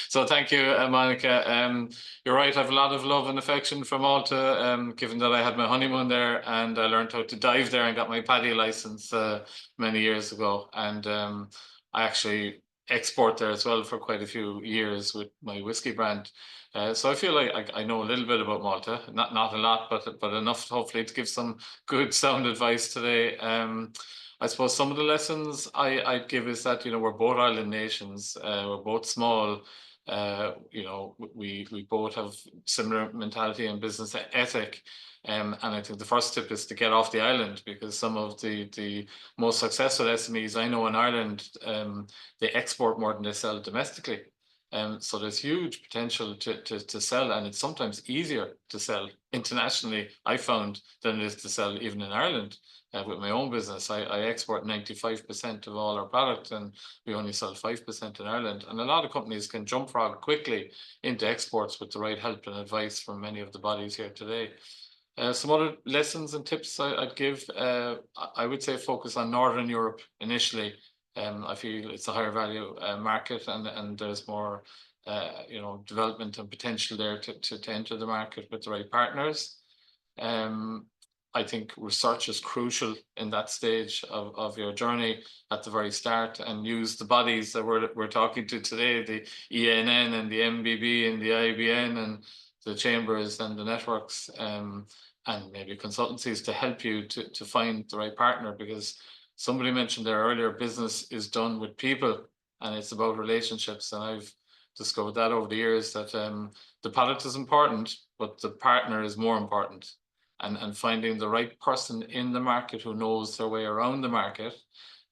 So thank you, Monica. You're right, I have a lot of love and affection from Malta, given that I had my honeymoon there and I learned how to dive there and got my PADI license many years ago. And I actually export there as well for quite a few years with my whiskey brand. So I feel like I know a little bit about Malta, not a lot, but enough hopefully to give some good sound advice today. I suppose some of the lessons I'd give is that, you know, we're both island nations, we're both small, you know, we both have similar mentality and business ethic. And I think the first tip is to get off the island, because some of the most successful SMEs I know in Ireland, they export more than they sell domestically. So there's huge potential to sell, and it's sometimes easier to sell internationally, I found, than it is to sell even in Ireland. With my own business, I export 95% of all our product, and we only sell 5% in Ireland. And a lot of companies can jump frog quickly into exports with the right help and advice from many of the bodies here today. Some other lessons and tips I'd give, I would say focus on Northern Europe initially. I feel it's a higher value market, and there's more you know, development and potential there to enter the market with the right partners. I think research is crucial in that stage of your journey at the very start, and use the bodies that we're talking to today, the ENN and the MBB and the IBN and the chambers and the networks, and maybe consultancies to help you to find the right partner, because somebody mentioned there earlier, business is done with people and it's about relationships. And I've discovered that over the years that the product is important, but the partner is more important. And finding the right person in the market who knows their way around the market,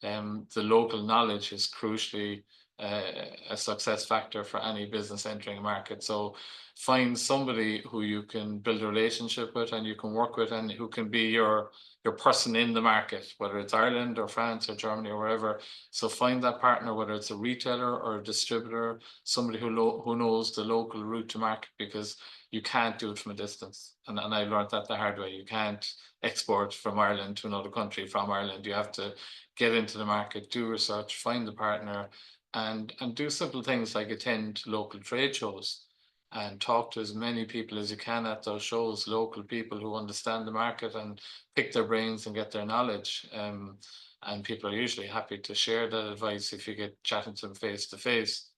the local knowledge is crucially a success factor for any business entering a market. So find somebody who you can build a relationship with and you can work with, and who can be your person in the market, whether it's Ireland or France or Germany or wherever. So find that partner, whether it's a retailer or a distributor, somebody who knows the local route to market, because you can't do it from a distance. And I learned that the hard way. You can't export from Ireland to another country from Ireland. You have to get into the market, do research, find the partner, and do simple things like attend local trade shows and talk to as many people as you can at those shows, local people who understand the market, and pick their brains and get their knowledge. And people are usually happy to share that advice if you get chatting to them face to face.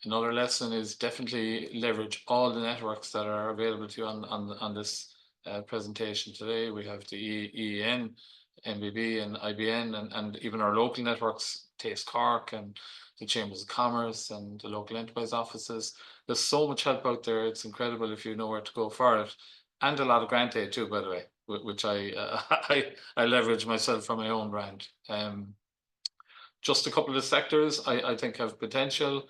Another lesson is definitely leverage all the networks that are available to you on this presentation today. We have the EEN, MBB and IBN, and even our local networks, Taste Cork and the Chambers of Commerce and the local enterprise offices. There's so much help out there. It's incredible if you know where to go for it. And a lot of grant aid too, by the way, which I leverage myself for my own brand. Just a couple of sectors I think have potential.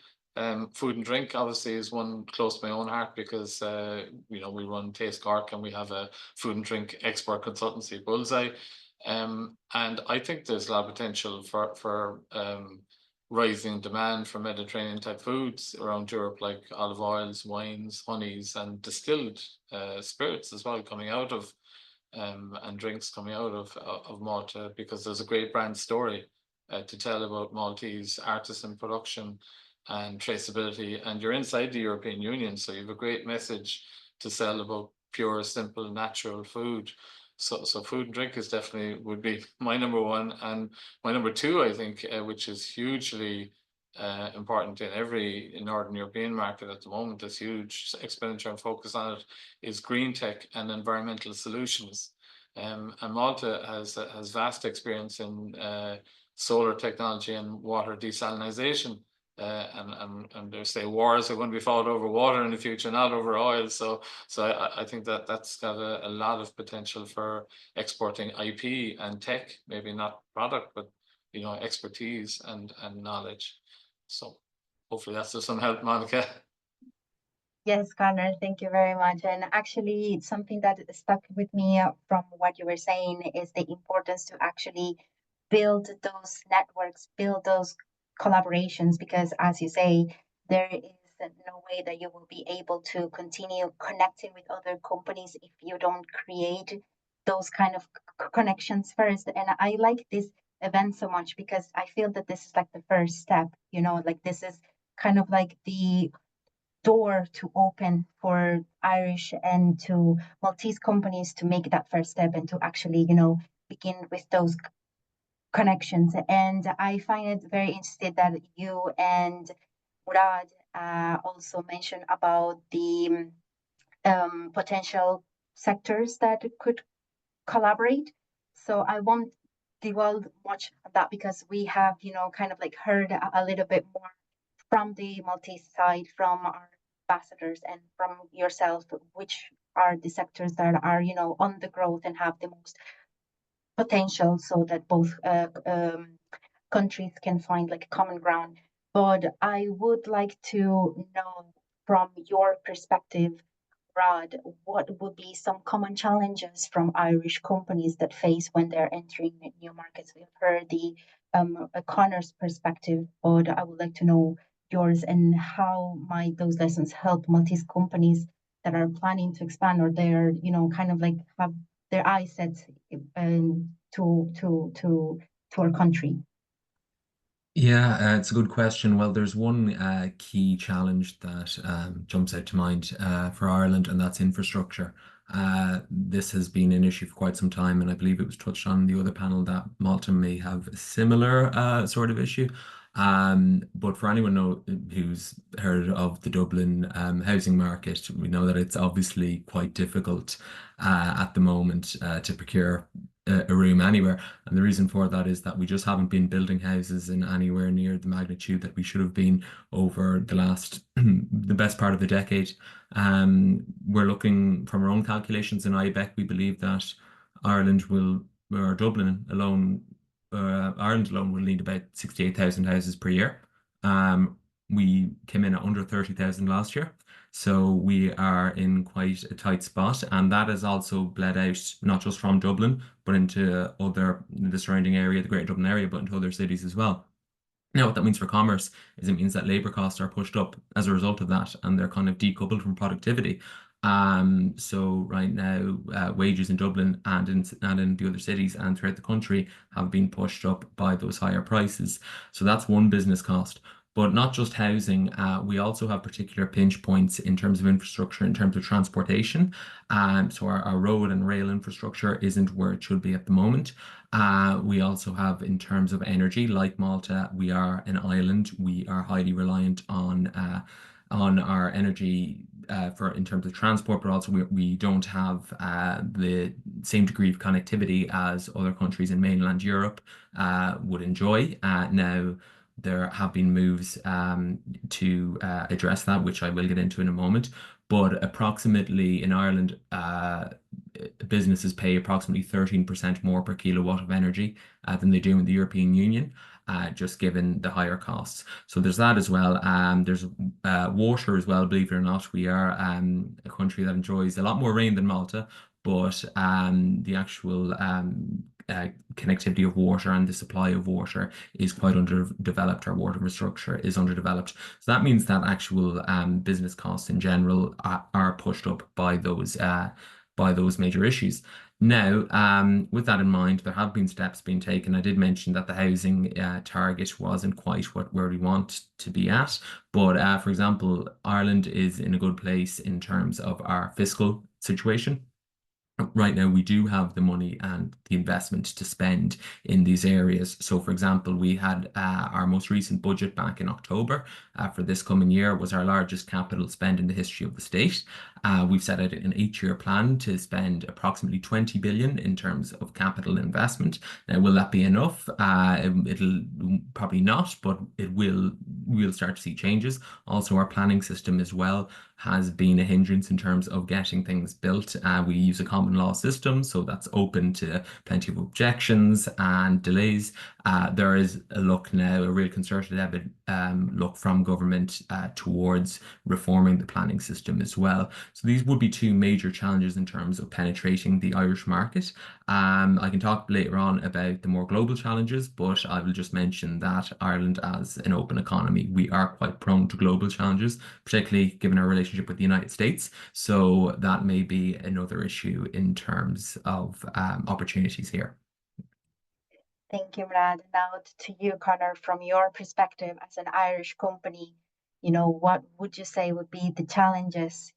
Food and drink obviously is one close to my own heart, because you know, we run Taste Cork and we have a food and drink export consultancy, Bullseye. And I think there's a lot of potential for rising demand for Mediterranean type foods around Europe, like olive oils, wines, honeys, and distilled spirits as well coming out of and drinks coming out of Malta, because there's a great brand story to tell about Maltese artisan production and traceability. And you're inside the European Union, so you have a great message to sell about pure, simple, natural food. So food and drink is definitely would be my number one. And my number two, I think, which is hugely important in every Northern European market at the moment, there's huge expenditure and focus on it, is green tech and environmental solutions. And Malta has vast experience in solar technology and water desalination. And they say wars are going to be fought over water in the future, not over oil. So I think that's got a lot of potential for exporting IP and tech, maybe not product, but you know, expertise and knowledge. So hopefully that's of some help, Monica. Yes, Connor, thank you very much. And actually, something that stuck with me from what you were saying is the importance to actually build those networks, build those collaborations, because as you say, there is no way that you will be able to continue connecting with other companies if you don't create those kind of connections first. And I like this event so much because I feel that this is like the first step, you know, like this is kind of like the door to open for Irish and to Maltese companies to make that first step and to actually, you know, begin with those connections. And I find it very interesting that you and Murad also mentioned about the potential sectors that could collaborate. So I won't dwell much on that because we have, you know, kind of like heard a little bit more from the Maltese side, from our ambassadors and from yourself, which are the sectors that are, you know, on the growth and have the most potential so that both countries can find like common ground. But I would like to know from your perspective, Rod, what would be some common challenges from Irish companies that face when they're entering new markets? We've heard the Connor's perspective, but I would like to know yours and how might those lessons help Maltese companies that are planning to expand or they're, you know, kind of like have their eyes set to our country. Yeah, it's a good question. Well, there's one key challenge that jumps out to mind for Ireland, and that's infrastructure. This has been an issue for quite some time, and I believe it was touched on in the other panel that Malta may have a similar sort of issue. But for anyone who's heard of the Dublin housing market, we know that it's obviously quite difficult at the moment to procure a room anywhere. And the reason for that is that we just haven't been building houses in anywhere near the magnitude that we should have been over the last, the best part of the decade. We're looking from our own calculations in IBEC, we believe that Ireland will, or Dublin alone, Ireland alone will need about 68,000 houses per year. We came in at under 30,000 last year. So we are in quite a tight spot, and that has also bled out not just from Dublin, but into the surrounding area, the Greater Dublin area, but into other cities as well. Now, what that means for commerce is it means that labour costs are pushed up as a result of that, and they're kind of decoupled from productivity. So right now, wages in Dublin and in the other cities and throughout the country have been pushed up by those higher prices. So that's one business cost. But not just housing, we also have particular pinch points in terms of infrastructure, in terms of transportation. So our road and rail infrastructure isn't where it should be at the moment. We also have, in terms of energy, like Malta, we are an island. We are highly reliant on our energy in terms of transport, but also we don't have the same degree of connectivity as other countries in mainland Europe would enjoy. Now, there have been moves to address that, which I will get into in a moment. But approximately in Ireland, businesses pay approximately 13% more per kilowatt of energy than they do in the European Union, just given the higher costs. So there's that as well. There's water as well, believe it or not. We are a country that enjoys a lot more rain than Malta, but the actual connectivity of water and the supply of water is quite underdeveloped. Our water infrastructure is underdeveloped. So that means that actual business costs in general are pushed up by those major issues. Now, with that in mind, there have been steps being taken. I did mention that the housing target wasn't quite where we want to be at. But for example, Ireland is in a good place in terms of our fiscal situation. Right now, we do have the money and the investment to spend in these areas. So, for example, we had our most recent budget back in October for this coming year was our largest capital spend in the history of the state. We've set out an 8-year plan to spend approximately 20 billion in terms of capital investment. Now, will that be enough? It'll probably not, but we'll start to see changes. Also, our planning system as well has been a hindrance in terms of getting things built. We use a combination common law system, so that's open to plenty of objections and delays. There is a look now, a real concerted look from government towards reforming the planning system as well. So these would be two major challenges in terms of penetrating the Irish market. I can talk later on about the more global challenges, but I will just mention that Ireland, as an open economy, we are quite prone to global challenges, particularly given our relationship with the United States. So that may be another issue in terms of opportunities here. Thank you, Murad. Now to you, Conor, from your perspective as an Irish company, what would you say would be the challenges,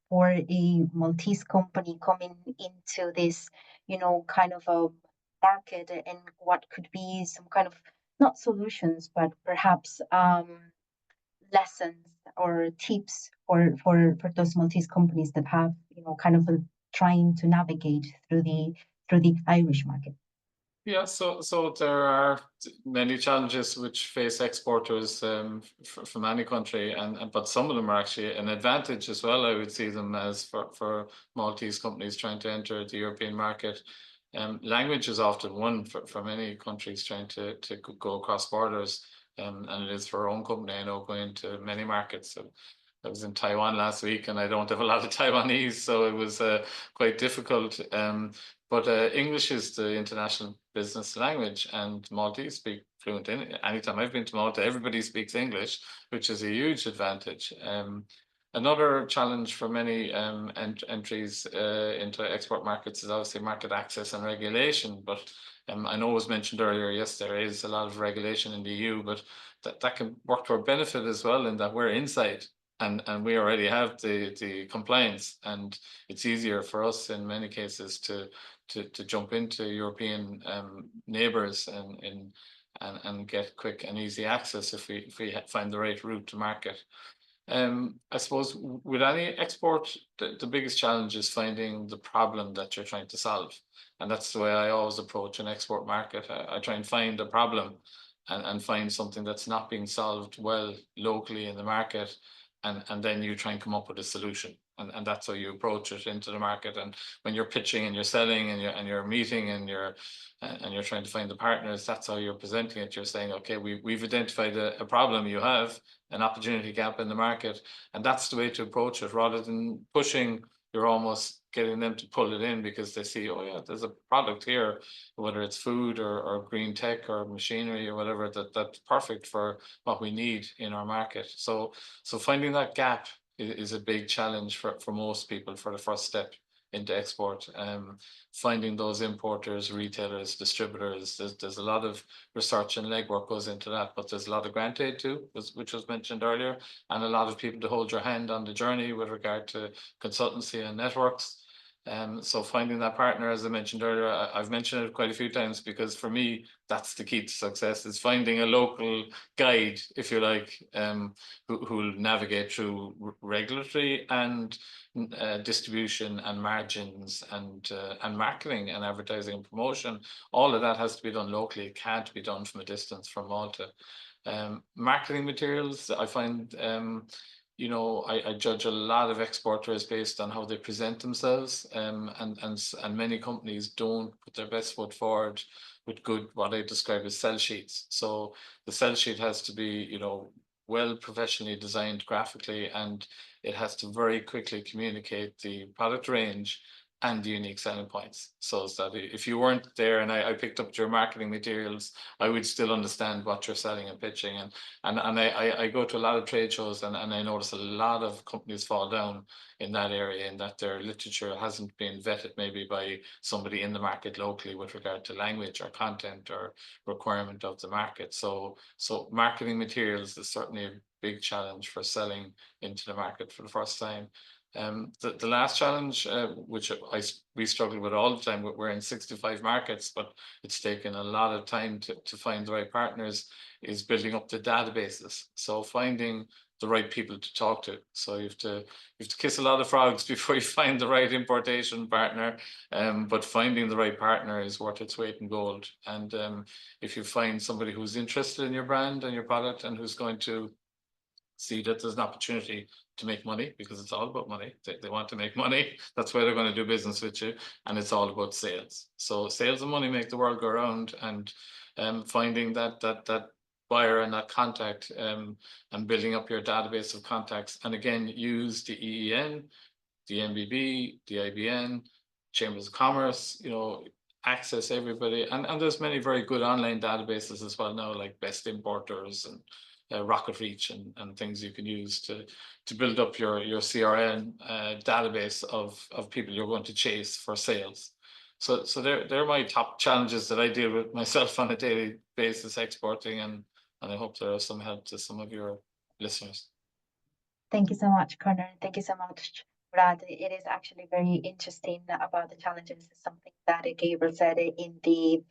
for a Maltese company coming into this, kind of a market, and what could be some kind of, not solutions, but perhaps lessons or tips for those Maltese companies that have, kind of trying to navigate through the Irish market? Yeah, so there are many challenges which face exporters from any country, but some of them are actually an advantage as well. I would see them as for Maltese companies trying to enter the European market. Language is often one for many countries trying to go across borders, and it is for our own company. I know going to many markets. I was in Taiwan last week, and I don't have a lot of Taiwanese, so it was quite difficult. But English is the international business language, and Maltese speak fluent in it. Anytime I've been to Malta, everybody speaks English, which is a huge advantage. Another challenge for many entries into export markets is obviously market access and regulation. But I know it was mentioned earlier, yes, there is a lot of regulation in the EU, but that can work to our benefit as well, in that we're inside. And we already have the compliance, and it's easier for us in many cases to jump into European neighbours and get quick and easy access if we find the right route to market. I suppose with any export, the biggest challenge is finding the problem that you're trying to solve. And that's the way I always approach an export market. I try and find a problem and find something that's not being solved well locally in the market. And then you try and come up with a solution, and that's how you approach it into the market. And when you're pitching and you're selling and you're meeting and you're trying to find the partners, that's how you're presenting it. You're saying, okay, we've identified a problem you have, an opportunity gap in the market, and that's the way to approach it. Rather than pushing, you're almost getting them to pull it in because they see, oh yeah, there's a product here, whether it's food or green tech or machinery or whatever, that's perfect for what we need in our market. So finding that gap is a big challenge for most people for the first step into export. Finding those importers, retailers, distributors, there's a lot of research and legwork goes into that, but there's a lot of grant aid too, which was mentioned earlier, and a lot of people to hold your hand on the journey with regard to consultancy and networks. So finding that partner, as I mentioned earlier, I've mentioned it quite a few times, because for me, that's the key to success, is finding a local guide, if you like, who'll navigate through regulatory and distribution and margins and marketing and advertising and promotion. All of that has to be done locally. It can't be done from a distance from Malta. Marketing materials, I find I judge a lot of exporters based on how they present themselves, and many companies don't put their best foot forward with good, what I describe as sell sheets. So the sell sheet has to be, well professionally designed graphically, and it has to very quickly communicate the product range and the unique selling points. So that if you weren't there and I picked up your marketing materials, I would still understand what you're selling and pitching. And I go to a lot of trade shows, and I notice a lot of companies fall down in that area, in that their literature hasn't been vetted maybe by somebody in the market locally with regard to language or content or requirement of the market. So marketing materials is certainly a big challenge for selling into the market for the first time. The last challenge, which we struggle with all the time, we're in 65 markets, but it's taken a lot of time to find the right partners, is building up the databases. So finding the right people to talk to. So you have to kiss a lot of frogs before you find the right importation partner. But finding the right partner is worth its weight in gold. And if you find somebody who's interested in your brand and your product, and who's going to see that there's an opportunity to make money, because it's all about money. They want to make money. That's why they're going to do business with you. And it's all about sales. So sales and money make the world go round, and finding that buyer and that contact, and building up your database of contacts. And again, use the EEN, the MBB, the IBN, Chambers of Commerce, you know, access everybody. And there's many very good online databases as well now, like Best Importers and Rocket Reach and things you can use to build up your CRM database of people you're going to chase for sales. So they're my top challenges that I deal with myself on a daily basis exporting, and I hope there is some help to some of your listeners. Thank you so much, Connor. Thank you so much, Brad. It is actually very interesting about the challenges. It's something that Gabriel said in the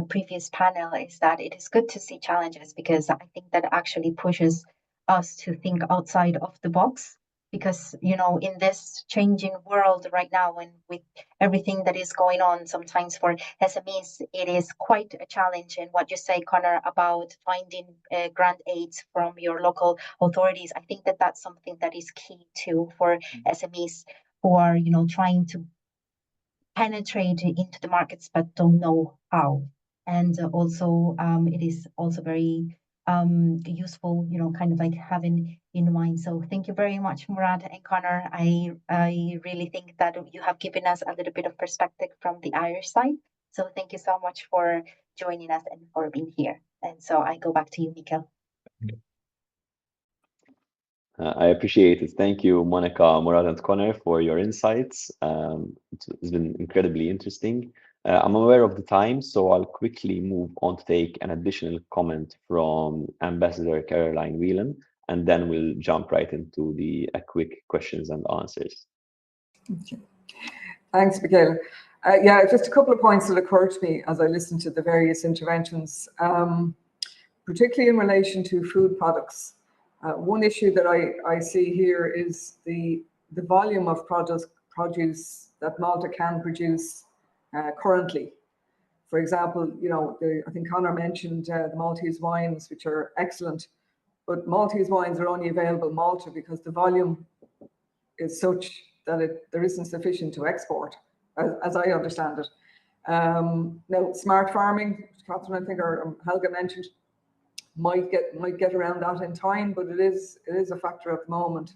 previous panel, is that it is good to see challenges, because I think that actually pushes us to think outside of the box. Because, you know, in this changing world right now, and with everything that is going on, sometimes for SMEs, it is quite a challenge. And what you say, Connor, about finding grant aids from your local authorities, I think that that's something that is key too for SMEs who are, you know, trying to penetrate into the markets but don't know how. And also, it is also very useful, you know, kind of like having in mind. So thank you very much, Murad and Connor. I really think that you have given us a little bit of perspective from the Irish side. So thank you so much for joining us and for being here. And so I go back to you, Mikkel. I appreciate it. Thank you, Monica, Murad, and Connor, for your insights. It's been incredibly interesting. I'm aware of the time, so I'll quickly move on to take an additional comment from Ambassador Caroline Whelan, and then we'll jump right into the quick questions and answers. Okay. Thanks, Michaela. Yeah, just a couple of points that occurred to me as I listened to the various interventions, particularly in relation to food products. One issue that I see here is the volume of produce that Malta can produce currently. For example, you know, I think Connor mentioned the Maltese wines, which are excellent, but Maltese wines are only available in Malta because the volume is such that there isn't sufficient to export, as I understand it. Now, smart farming, Catherine, I think, or Helga mentioned, might get around that in time, but it is a factor at the moment.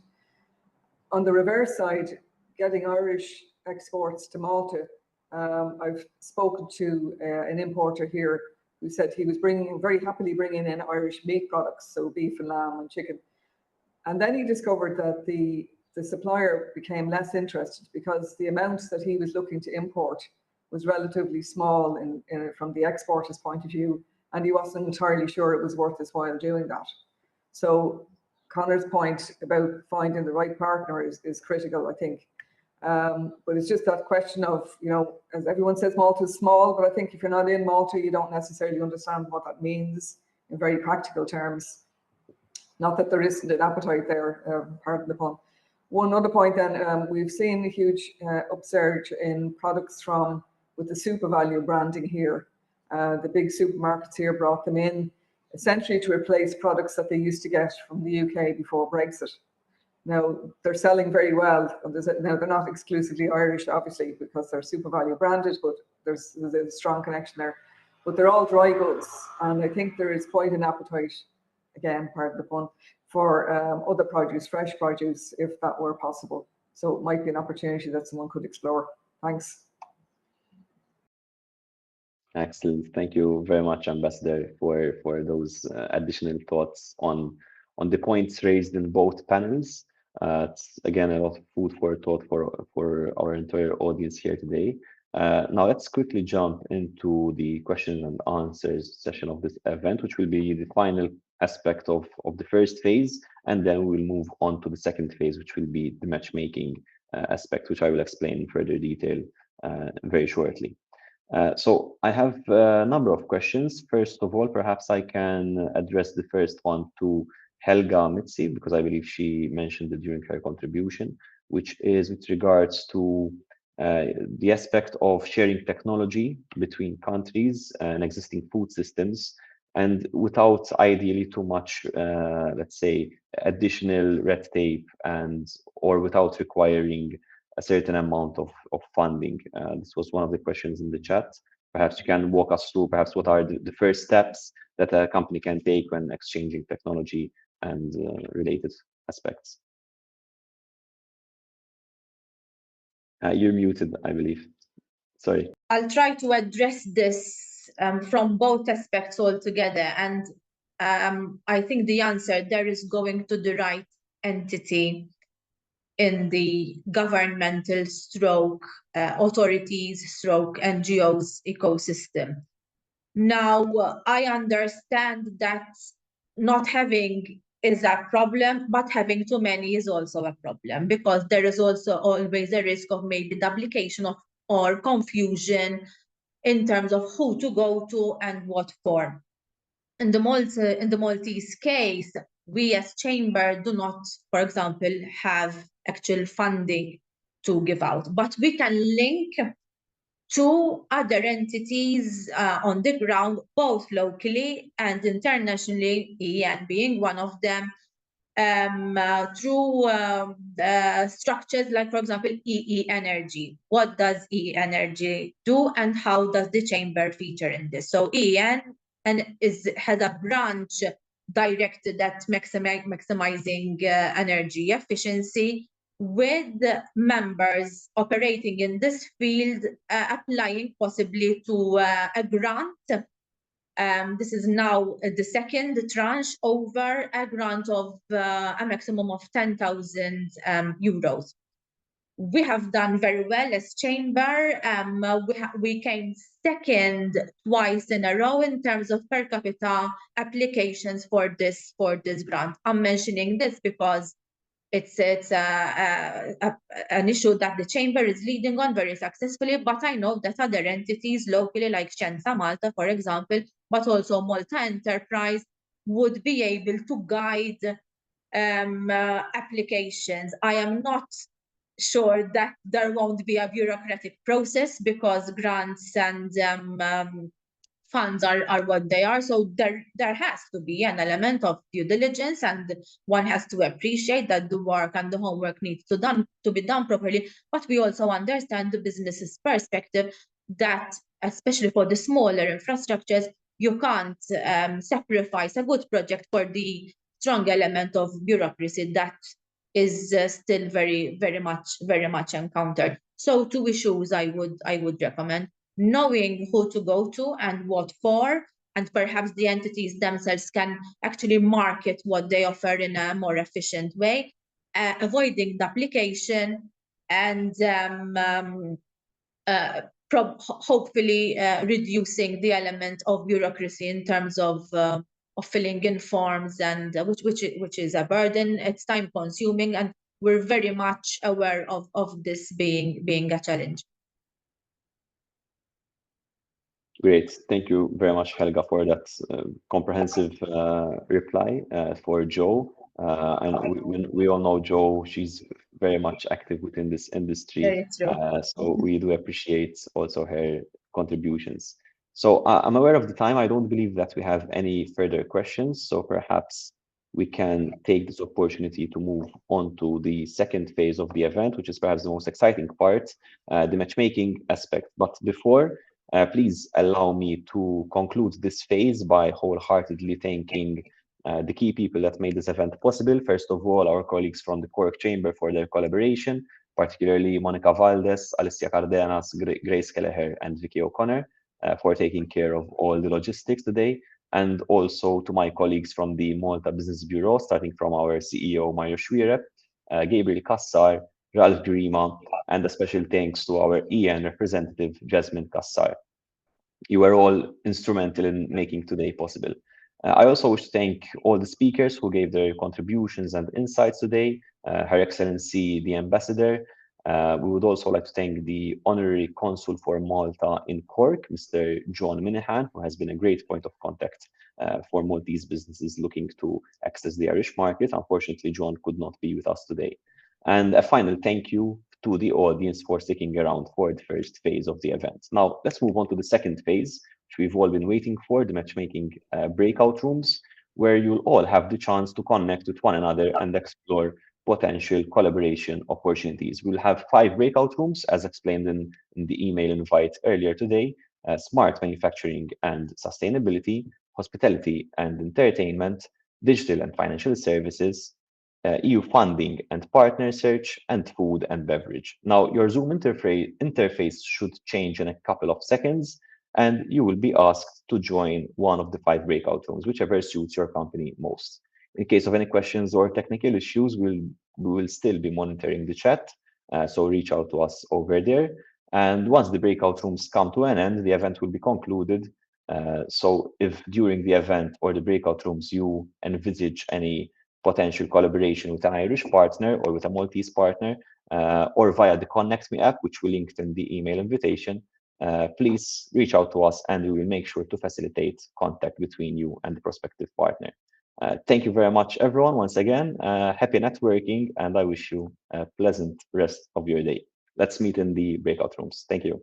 On the reverse side, getting Irish exports to Malta, I've spoken to an importer here who said he was very happily bringing in Irish meat products, so beef and lamb and chicken. And then he discovered that the supplier became less interested because the amounts that he was looking to import was relatively small from the exporter's point of view, and he wasn't entirely sure it was worth his while doing that. So Connor's point about finding the right partner is critical, I think. But it's just that question of, you know, as everyone says, Malta is small, but I think if you're not in Malta, you don't necessarily understand what that means in very practical terms. Not that there isn't an appetite there, pardon the pun. One other point then, we've seen a huge upsurge in products with the super value branding here. The big supermarkets here brought them in essentially to replace products that they used to get from the UK before Brexit. Now, they're selling very well. Now, they're not exclusively Irish, obviously, because they're super value branded, but there's a strong connection there. But they're all dry goods. And I think there is quite an appetite, again, pardon the pun, for other produce, fresh produce, if that were possible. So it might be an opportunity that someone could explore. Thanks. Excellent. Thank you very much, Ambassador, for those additional thoughts on the points raised in both panels. It's again a lot of food for thought for our entire audience here today. Now let's quickly jump into the questions and answers session of this event, which will be the final aspect of the first phase, and then we'll move on to the second phase, which will be the matchmaking aspect, which I will explain in further detail very shortly. So I have a number of questions. First of all, perhaps I can address the first one to Helga Mitzi, because I believe she mentioned it during her contribution, which is with regards to the aspect of sharing technology between countries and existing food systems, and without ideally too much, let's say, additional red tape or without requiring a certain amount of funding. This was one of the questions in the chat. Perhaps you can walk us through perhaps what are the first steps that a company can take when exchanging technology and related aspects. You're muted, I believe. Sorry. I'll try to address this from both aspects altogether. And I think the answer there is going to the right entity in the governmental stroke authorities stroke NGOs ecosystem. Now, I understand that not having is a problem, but having too many is also a problem, because there is also always a risk of maybe duplication of or confusion in terms of who to go to and what for. In the Maltese case, we as chamber do not, for example, have actual funding to give out, but we can link to other entities on the ground, both locally and internationally, EN being one of them, through structures like, for example, EE Energy. What does EE Energy do, and how does the chamber feature in this? So EN has a branch directed at maximizing energy efficiency, with members operating in this field applying possibly to a grant. This is now the second tranche over a grant of a maximum of 10,000 euros. We have done very well as chamber. We came second twice in a row in terms of per capita applications for this grant. I'm mentioning this because it's an issue that the chamber is leading on very successfully, but I know that other entities locally, like Scienza Malta, for example, but also Malta Enterprise, would be able to guide applications. I am not sure that there won't be a bureaucratic process, because grants and funds are what they are. So there has to be an element of due diligence, and one has to appreciate that the work and the homework needs to be done properly. But we also understand the business's perspective that, especially for the smaller infrastructures, you can't sacrifice a good project for the strong element of bureaucracy that is still very much encountered. So two issues I would recommend: knowing who to go to and what for, and perhaps the entities themselves can actually market what they offer in a more efficient way, avoiding duplication, and hopefully reducing the element of bureaucracy in terms of filling in forms, and which is a burden. It's time consuming, and we're very much aware of this being a challenge. Great. Thank you very much, Helga, for that comprehensive reply for Jo. And we all know Jo, she's very much active within this industry. Very true. So we do appreciate also her contributions. So I'm aware of the time. I don't believe that we have any further questions. So perhaps we can take this opportunity to move on to the second phase of the event, which is perhaps the most exciting part, the matchmaking aspect. But before, please allow me to conclude this phase by wholeheartedly thanking the key people that made this event possible. First of all, our colleagues from the Cork Chamber for their collaboration, particularly Monica Valdes, Alicia Cardenas, Grace Kelleher, and Vicky O'Connor for taking care of all the logistics today. And also to my colleagues from the Malta Business Bureau, starting from our CEO, Mario Schwirep, Gabriel Kassar, Ralph Grima, and a special thanks to our EN representative, Jasmine Kassar. You were all instrumental in making today possible. I also wish to thank all the speakers who gave their contributions and insights today, Her Excellency, the Ambassador. We would also like to thank the Honorary Consul for Malta in Cork, Mr. John Minahan, who has been a great point of contact for Maltese businesses looking to access the Irish market. Unfortunately, John could not be with us today. And a final thank you to the audience for sticking around for the first phase of the event. Now, let's move on to the second phase, which we've all been waiting for, the matchmaking breakout rooms, where you'll all have the chance to connect with one another and explore potential collaboration opportunities. We'll have 5 breakout rooms, as explained in the email invite earlier today: smart manufacturing and sustainability, hospitality and entertainment, digital and financial services, EU funding and partner search, and food and beverage. Now, your Zoom interface should change in a couple of seconds, and you will be asked to join one of the 5 breakout rooms, whichever suits your company most. In case of any questions or technical issues, we will still be monitoring the chat, so reach out to us over there. And once the breakout rooms come to an end, the event will be concluded. So if during the event or the breakout rooms you envisage any potential collaboration with an Irish partner or with a Maltese partner, or via the Connect Me app, which we linked in the email invitation, please reach out to us and we will make sure to facilitate contact between you and the prospective partner. Thank you very much, everyone. Once again, happy networking, and I wish you a pleasant rest of your day. Let's meet in the breakout rooms. Thank you.